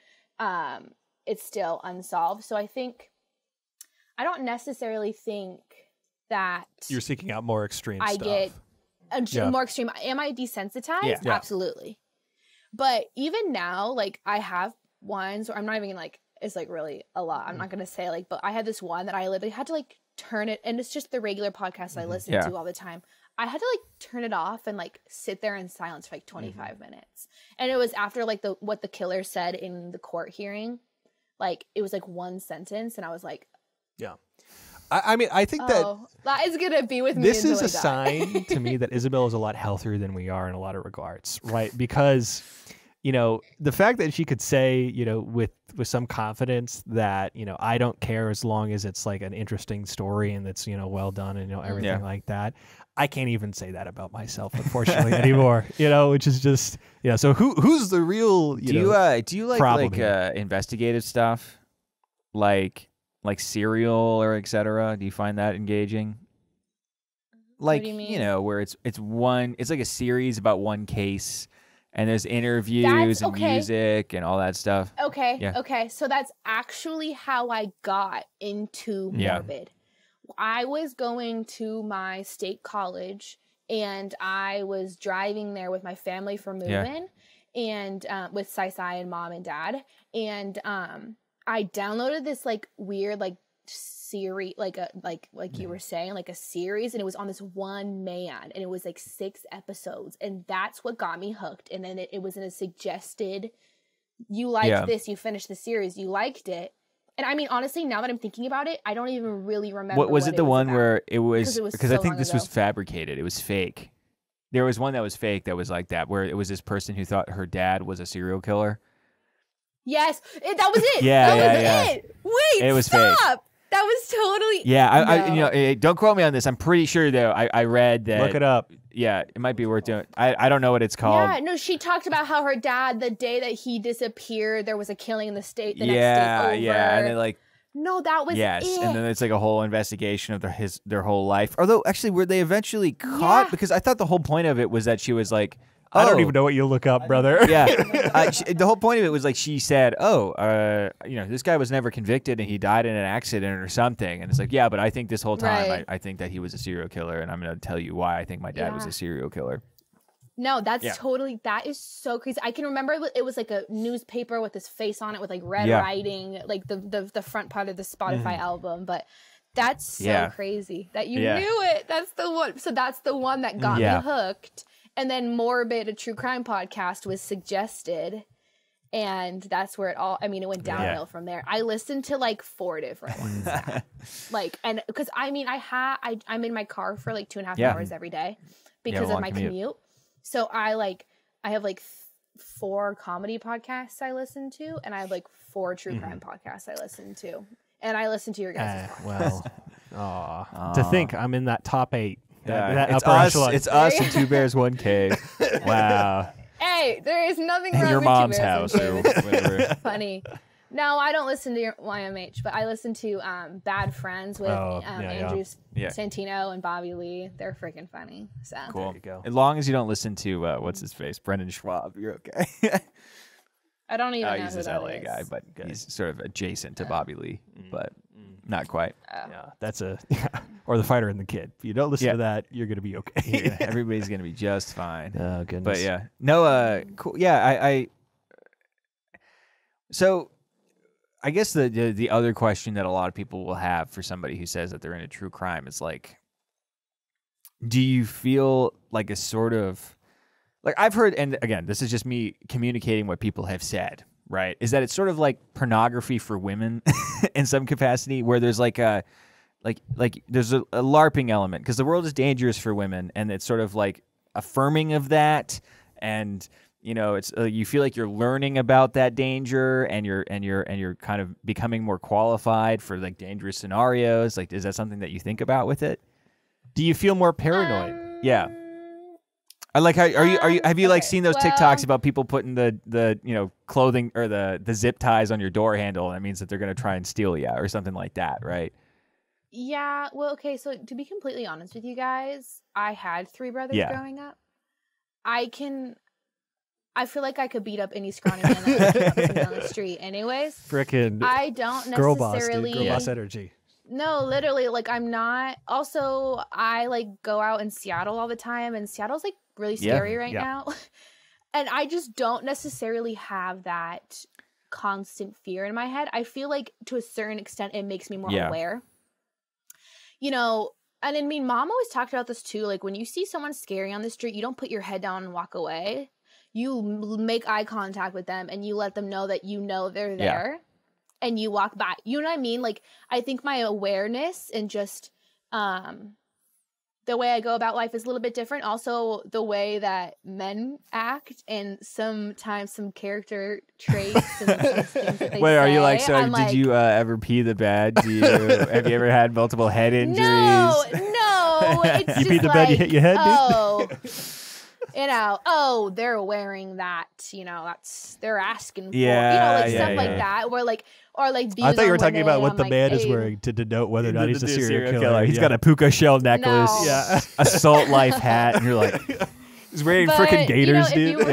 it's still unsolved. So I don't necessarily think that you're seeking out more extreme I stuff. Get more extreme. Am I desensitized? Yeah. Absolutely. But even now, like I have ones where I'm not even like, it's like really a lot. I'm not going to say like, but I had this one that I literally had to like turn it, and it's just the regular podcast I listen to all the time. I had to like turn it off and like sit there in silence for like 25 minutes. And it was after like what the killer said in the court hearing. Like it was like one sentence and I was like, I mean, I think that is going to be with me. This is a sign to me that Isabelle is a lot healthier than we are in a lot of regards, right? Because, you know, the fact that she could say, you know, with some confidence that, you know, I don't care as long as it's like an interesting story and that's, you know, well done and, you know, everything like that. I can't even say that about myself, unfortunately, anymore, you know, which is just, you know, so who's the real, do you like investigative stuff? Like Serial or etc. Do you find that engaging? Like, what do you mean? You know, where it's like a series about one case and there's interviews and music and all that stuff. Okay. Yeah. Okay. So that's actually how I got into Morbid. I was going to my state college and I was driving there with my family for move-in and with Sai and mom and dad. And I downloaded this like weird like series, like you were saying, like a series, and it was on this one man, and it was like 6 episodes, and that's what got me hooked. And then it was in a suggested, you liked this, you finished the series, you liked it. And I mean, honestly, now that I'm thinking about it, I don't even really remember. What was it? The one where it was because I think this was fabricated. It was fake. There was one that was fake that was like that, where it was this person who thought her dad was a serial killer. Yes, that was it. That was it. Wait, it was stop. fake. That was totally. Yeah, I you know, don't quote me on this. I'm pretty sure though. I read that. Look it up. Yeah, it might be worth doing. I don't know what it's called. Yeah, no, she talked about how her dad, the day that he disappeared, there was a killing in the state. The next day over. Yeah, and then like. No, that was it. And then it's like a whole investigation of their whole life. Although actually, were they eventually caught? Because I thought the whole point of it was that she was like. I don't even know what you look up, brother. Yeah. The whole point of it was like she said, you know, this guy was never convicted and he died in an accident or something. And it's like, yeah, but I think this whole time I think that he was a serial killer. And I'm going to tell you why I think my dad was a serial killer. No, that's totally, that is so crazy. I can remember it was like a newspaper with his face on it with like red writing, like the front part of the Spotify album. But that's so crazy that you knew it. That's the one. So that's the one that got me hooked. And then Morbid, a true crime podcast, was suggested. And that's where it all, I mean, it went downhill from there. I listened to like 4 different ones. Like, and because I mean, I'm in my car for like 2.5 hours every day because of my commute. So I have like 4 comedy podcasts I listen to, and I have like 4 true crime podcasts I listen to. And I listen to your guys' podcast. Well, to think I'm in that top 8. It's us and 2 Bears, 1 Cave. Wow. Hey, there is nothing wrong your with mom's 2 Bears, house or whatever. Funny. No, I don't listen to your YMH, but I listen to Bad Friends with Andrew Santino and Bobby Lee. They're freaking funny. So cool. There you go. As long as you don't listen to what's his face, Brendan Schwab, you're okay. I don't even know he's who this that LA is. guy, but he's sort of adjacent to Bobby Lee, but not quite. Yeah, that's or the Fighter and the Kid. If you don't listen to that, you're gonna be okay. Everybody's gonna be just fine. Oh goodness. But yeah, no, cool. Yeah, so I guess the other question that a lot of people will have for somebody who says that they're into true crime is like, do you feel like a sort of like I've heard, and again, this is just me communicating what people have said, right? Is that it's sort of like pornography for women in some capacity, where there's like a there's a LARPing element because the world is dangerous for women, and it's sort of like affirming of that, and you know, it's you feel like you're learning about that danger, and you're kind of becoming more qualified for like dangerous scenarios. Like, is that something that you think about with it? Do you feel more paranoid? Yeah. I like how have you like seen those TikToks about people putting the you know, clothing or the zip ties on your door handle, and that means that they're gonna try and steal you or something like that, right? Yeah. Well, okay. So to be completely honest with you guys, I had 3 brothers growing up. I feel like I could beat up any scrawny man that on the street anyways. Frickin' I don't necessarily... Girl boss, dude. Girl boss energy. No, literally, like, I'm not... Also, I, like, go out in Seattle all the time, and Seattle's, like, really scary right now. And I just don't necessarily have that constant fear in my head. I feel like, to a certain extent, it makes me more aware. You know... And I mean, Mom always talked about this, too. Like, when you see someone scary on the street, you don't put your head down and walk away. You make eye contact with them and you let them know that you know they're there and you walk by. You know what I mean? Like, I think my awareness and just the way I go about life is a little bit different. Also, the way that men act and sometimes some character traits and some things that they Wait, say. Are you like, so I'm did like, you ever pee the bed? Have you ever had multiple head injuries? No. It's you beat the bed, you hit your head, dude? You know, they're wearing that, you know, they're asking for, you know, like stuff like that, where like, or like, I thought you were talking about what the man is wearing to denote whether or not he's a serial killer. He's got a puka shell necklace, No. a Salt Life hat, and you're like, he's wearing freaking gators, dude.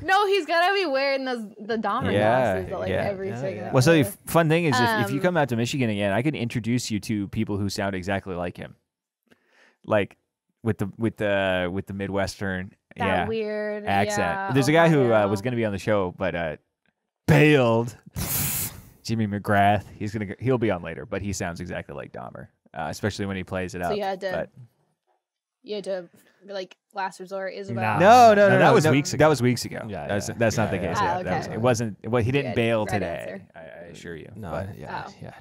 No, he's gotta be wearing the Dahmer glasses that, like, every single. Well, so the fun thing is, if you come out to Michigan again, I can introduce you to people who sound exactly like him, like with the Midwestern weird accent. Yeah. There's a guy who was going to be on the show, but bailed. Jimmy McGrath. He'll be on later, but he sounds exactly like Dahmer, especially when he plays it up. So you had to like, last resort, Isabelle. No. That was weeks ago. That was weeks ago. Yeah, that's not the case. Okay. It wasn't. Well, he didn't bail Right today. answer. I assure you. No, but,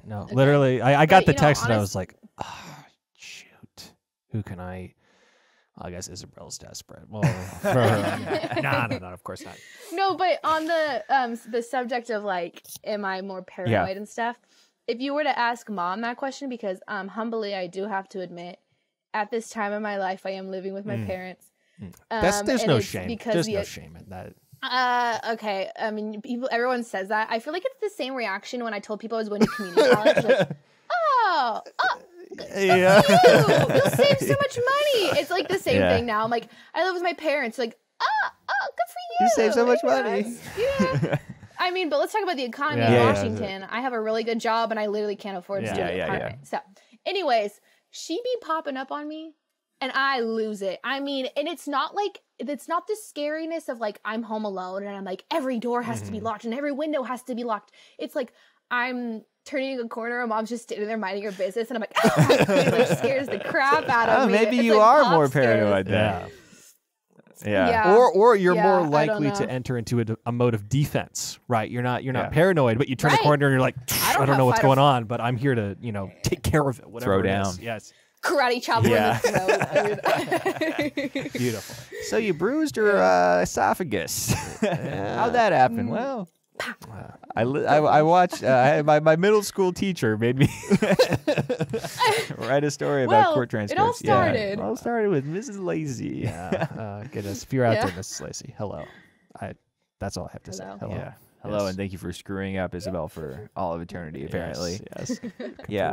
no. Okay. Literally, I got the text and I honest- was like, oh, shoot. Who can I... Well, I guess Isabelle's desperate. Well, for her. No, of course not. No, but on the subject of, like, am I more paranoid and stuff, if you were to ask Mom that question, because humbly I do have to admit, at this time in my life, I am living with my parents. There's no shame. There's no shame in that. Okay. I mean, everyone says that. I feel like it's the same reaction when I told people I was going to community college. Like, Yeah. You'll save so much money. It's like the same thing now. I'm like, I live with my parents. Like, good for you. You save so much money. Yeah. I mean, but let's talk about the economy in Washington. I have a really good job and I literally can't afford to do an apartment. So, anyways, she be popping up on me and I lose it. I mean, and it's not the scariness of like I'm home alone and I'm like every door has to be locked and every window has to be locked. It's like I'm turning a corner and Mom's just standing there minding her business and I'm like, it like scares the crap out of me. Maybe it's you like are pop more scares. paranoid then. Yeah. Or you're Yeah, more I likely don't to know. enter into a mode of defense, right? You're not paranoid, but you turn a corner and you're like, I don't have know what's fight or going on, but I'm here to, take care of it. Whatever Throw it down. is. Yes. Karate chop in the throat. Beautiful. So you bruised her esophagus. How'd that happen? Well, I watched. My middle school teacher made me write a story about court transcripts. It all started. Yeah, it all started with Mrs. Lacy. Yeah. Goodness. If you're out there, Mrs. Lacey, hello. That's all I have to say. Hello. Yeah. Hello, and thank you for screwing up Isabelle for all of eternity. Apparently, yes. Yeah.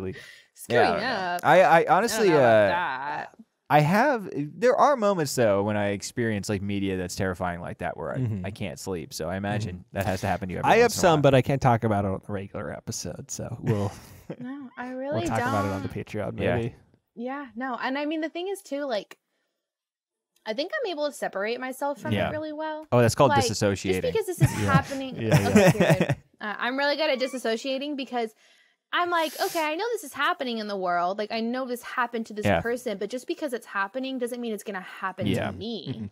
Screwing up. I honestly, I don't know about that. I have. There are moments though when I experience like media that's terrifying like that, where I can't sleep. So I imagine that has to happen to you. I have some, but I can't talk about it on the regular episode. So we'll No, I really talk don't. about it on the Patreon, maybe. Yeah, no, and I mean the thing is too, like, I think I'm able to separate myself from it really well. Oh, that's called like, disassociating. Just because this is happening, I'm really good at disassociating because I'm like, okay, I know this is happening in the world. Like, I know this happened to this person, but just because it's happening doesn't mean it's going to happen to me.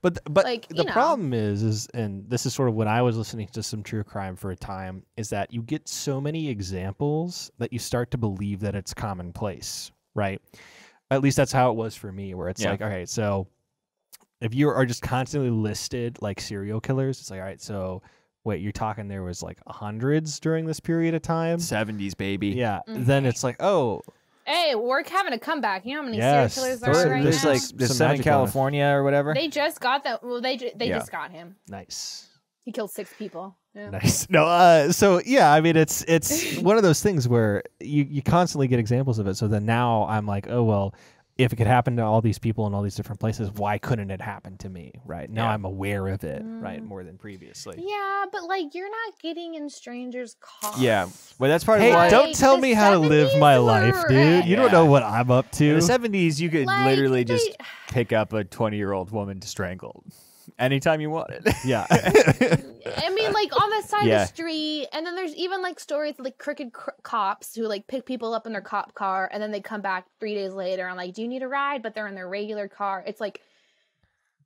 But like, the problem is, and this is sort of when I was listening to some true crime for a time, is that you get so many examples that you start to believe that it's commonplace, right? At least that's how it was for me, where it's like, okay, so if you are just constantly listed like serial killers, it's like, all right, so wait, you're talking there was like hundreds during this period of time? 70s, baby. Yeah. Then it's like, oh. Hey, we're having a comeback. You know how many serial killers there are right there's now? like there's some in California or whatever. They just got that. Well, they just got him. Nice. He killed 6 people. Yeah. Nice. No, so yeah, I mean, it's one of those things where you constantly get examples of it. So then now I'm like, oh, well, if it could happen to all these people in all these different places, why couldn't it happen to me? Right now, I'm aware of it, right, more than previously. Yeah, but like you're not getting in strangers' cars. Yeah, well, that's part of Hey, why. don't tell me how to live my life, dude. You don't know what I'm up to. In the 70s, you could Like, literally just pick up a 20-year-old woman to strangle anytime you wanted. Yeah. I mean, like on the side of Yeah. the street, and then there's even like stories of like crooked cops who like pick people up in their cop car, and then they come back 3 days later and like, do you need a ride? But they're in their regular car. It's like,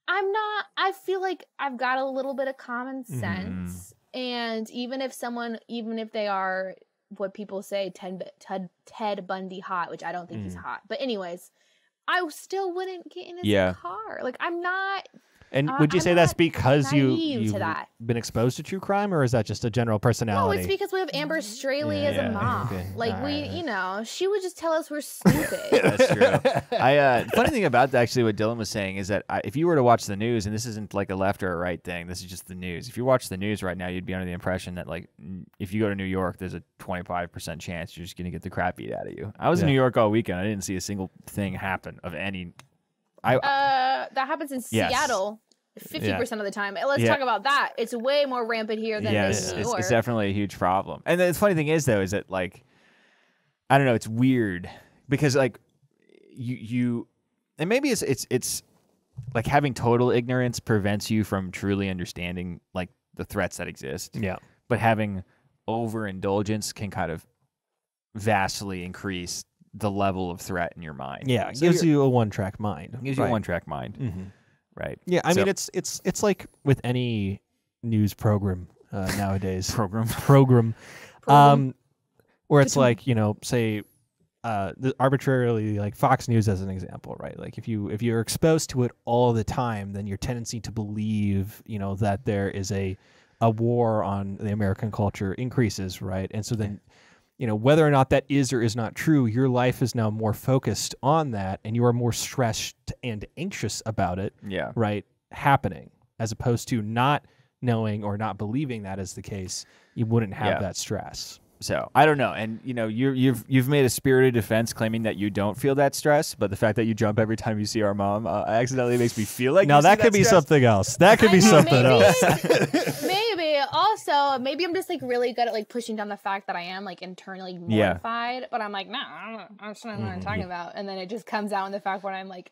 I feel like I've got a little bit of common sense, and even if they are what people say Ted Bundy hot, which I don't think he's hot, but anyways, I still wouldn't get in his car. Like I'm not. And would you say that's because you've to that. been exposed to true crime, or is that just a general personality? No, it's because we have Amber Strehle as a mom. Okay. Like she would just tell us we're stupid. That's true. Funny thing about that, actually, what Dylan was saying is that if you were to watch the news, and this isn't like a left or a right thing, this is just the news. If you watch the news right now, you'd be under the impression that like if you go to New York, there's a 25% chance you're just gonna get the crap beat out of you. I was in New York all weekend. I didn't see a single thing happen of any. That happens in Seattle 50% of the time. Let's talk about that. It's way more rampant here than in New York. It's definitely a huge problem. And the funny thing is, though, is that like, I don't know, it's weird because like you and maybe it's like having total ignorance prevents you from truly understanding like the threats that exist. Yeah. But having overindulgence can kind of vastly increase the level of threat in your mind. Yeah, it gives you a one-track mind. Gives you a one-track mind. Mm-hmm. Right. Yeah, I mean it's like with any news program nowadays. program. Where it's like, say arbitrarily like Fox News as an example, right? Like if you're exposed to it all the time, then your tendency to believe, that there is a war on the American culture increases, right? And so then whether or not that is or is not true, your life is now more focused on that, and you are more stressed and anxious about it, right, happening, as opposed to not knowing or not believing that is the case. You wouldn't have that stress. So I don't know, and you've made a spirited defense claiming that you don't feel that stress, but the fact that you jump every time you see our mom accidentally makes me feel like. Now that could be something else. That could be something else. Maybe also maybe I'm just like really good at like pushing down the fact that I am like internally mortified, but I'm like, no, I'm just not what I'm talking about, and then it just comes out in the fact when I'm like,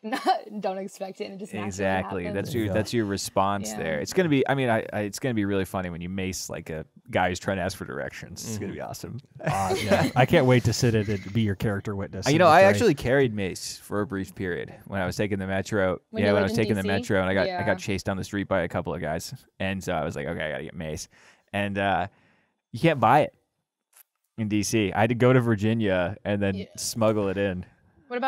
don't expect it, and it just exactly happens. That's your response there. It's gonna be. I mean, it's gonna be really funny when you mace like a guy who's trying to ask for directions. It's gonna be awesome. I can't wait to sit in and be your character witness. I actually carried mace for a brief period when I was taking the metro. When I was taking the metro, and I got chased down the street by a couple of guys, and so I was like, okay, I gotta get mace, and you can't buy it in DC. I had to go to Virginia and then smuggle it in. What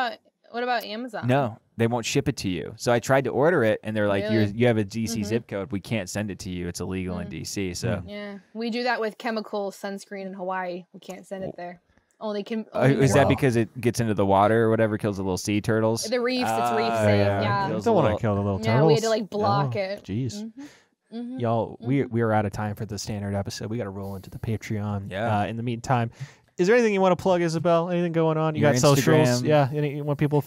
about Amazon? No, they won't ship it to you. So I tried to order it, and they're like, you have a DC zip code. We can't send it to you. It's illegal in DC. So yeah, we do that with chemical sunscreen in Hawaii. We can't send it there. Is that because it gets into the water or whatever, kills the little sea turtles? The reefs, it's reef safe. Yeah. You don't want to kill the little turtles. Yeah, we had to like block it. Jeez. Y'all, we are out of time for the standard episode. We got to roll into the Patreon. In the meantime, is there anything you want to plug, Isabelle? Anything going on? You got socials? Yeah. You want people?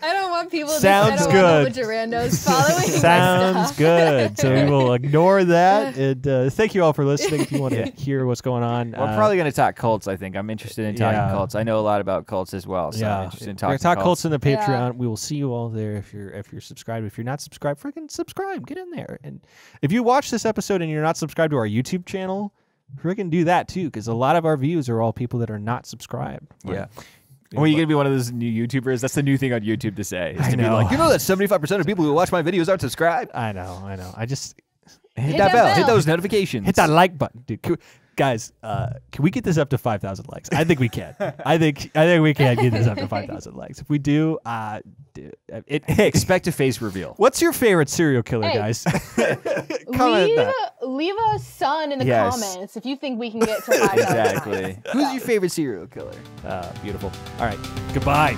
I don't want people to Sounds good. Want a bunch of randos following Sounds good. So we will ignore that. And thank you all for listening. If you want to hear what's going on. We're probably going to talk cults, I think. I'm interested in talking cults. I know a lot about cults as well. So I'm interested in talking cults in the Patreon. We will see you all there if you're subscribed. If you're not subscribed, freaking subscribe. Get in there. And if you watch this episode and you're not subscribed to our YouTube channel, freaking do that too, because a lot of our views are all people that are not subscribed. Yeah. Well, you're going to be one of those new YouTubers? That's the new thing on YouTube to say. Is to be like, that 75% of people who watch my videos aren't subscribed? I know. I just... Hit that bell. Hit those notifications. Hit that like button, dude. Guys, can we get this up to 5,000 likes? I think we can. I think we can get this up to 5,000 likes. If we do, expect a face reveal. What's your favorite serial killer, guys? Leave a son in the comments if you think we can get to 5,000. Exactly. Who's your favorite serial killer? Beautiful. All right. Goodbye.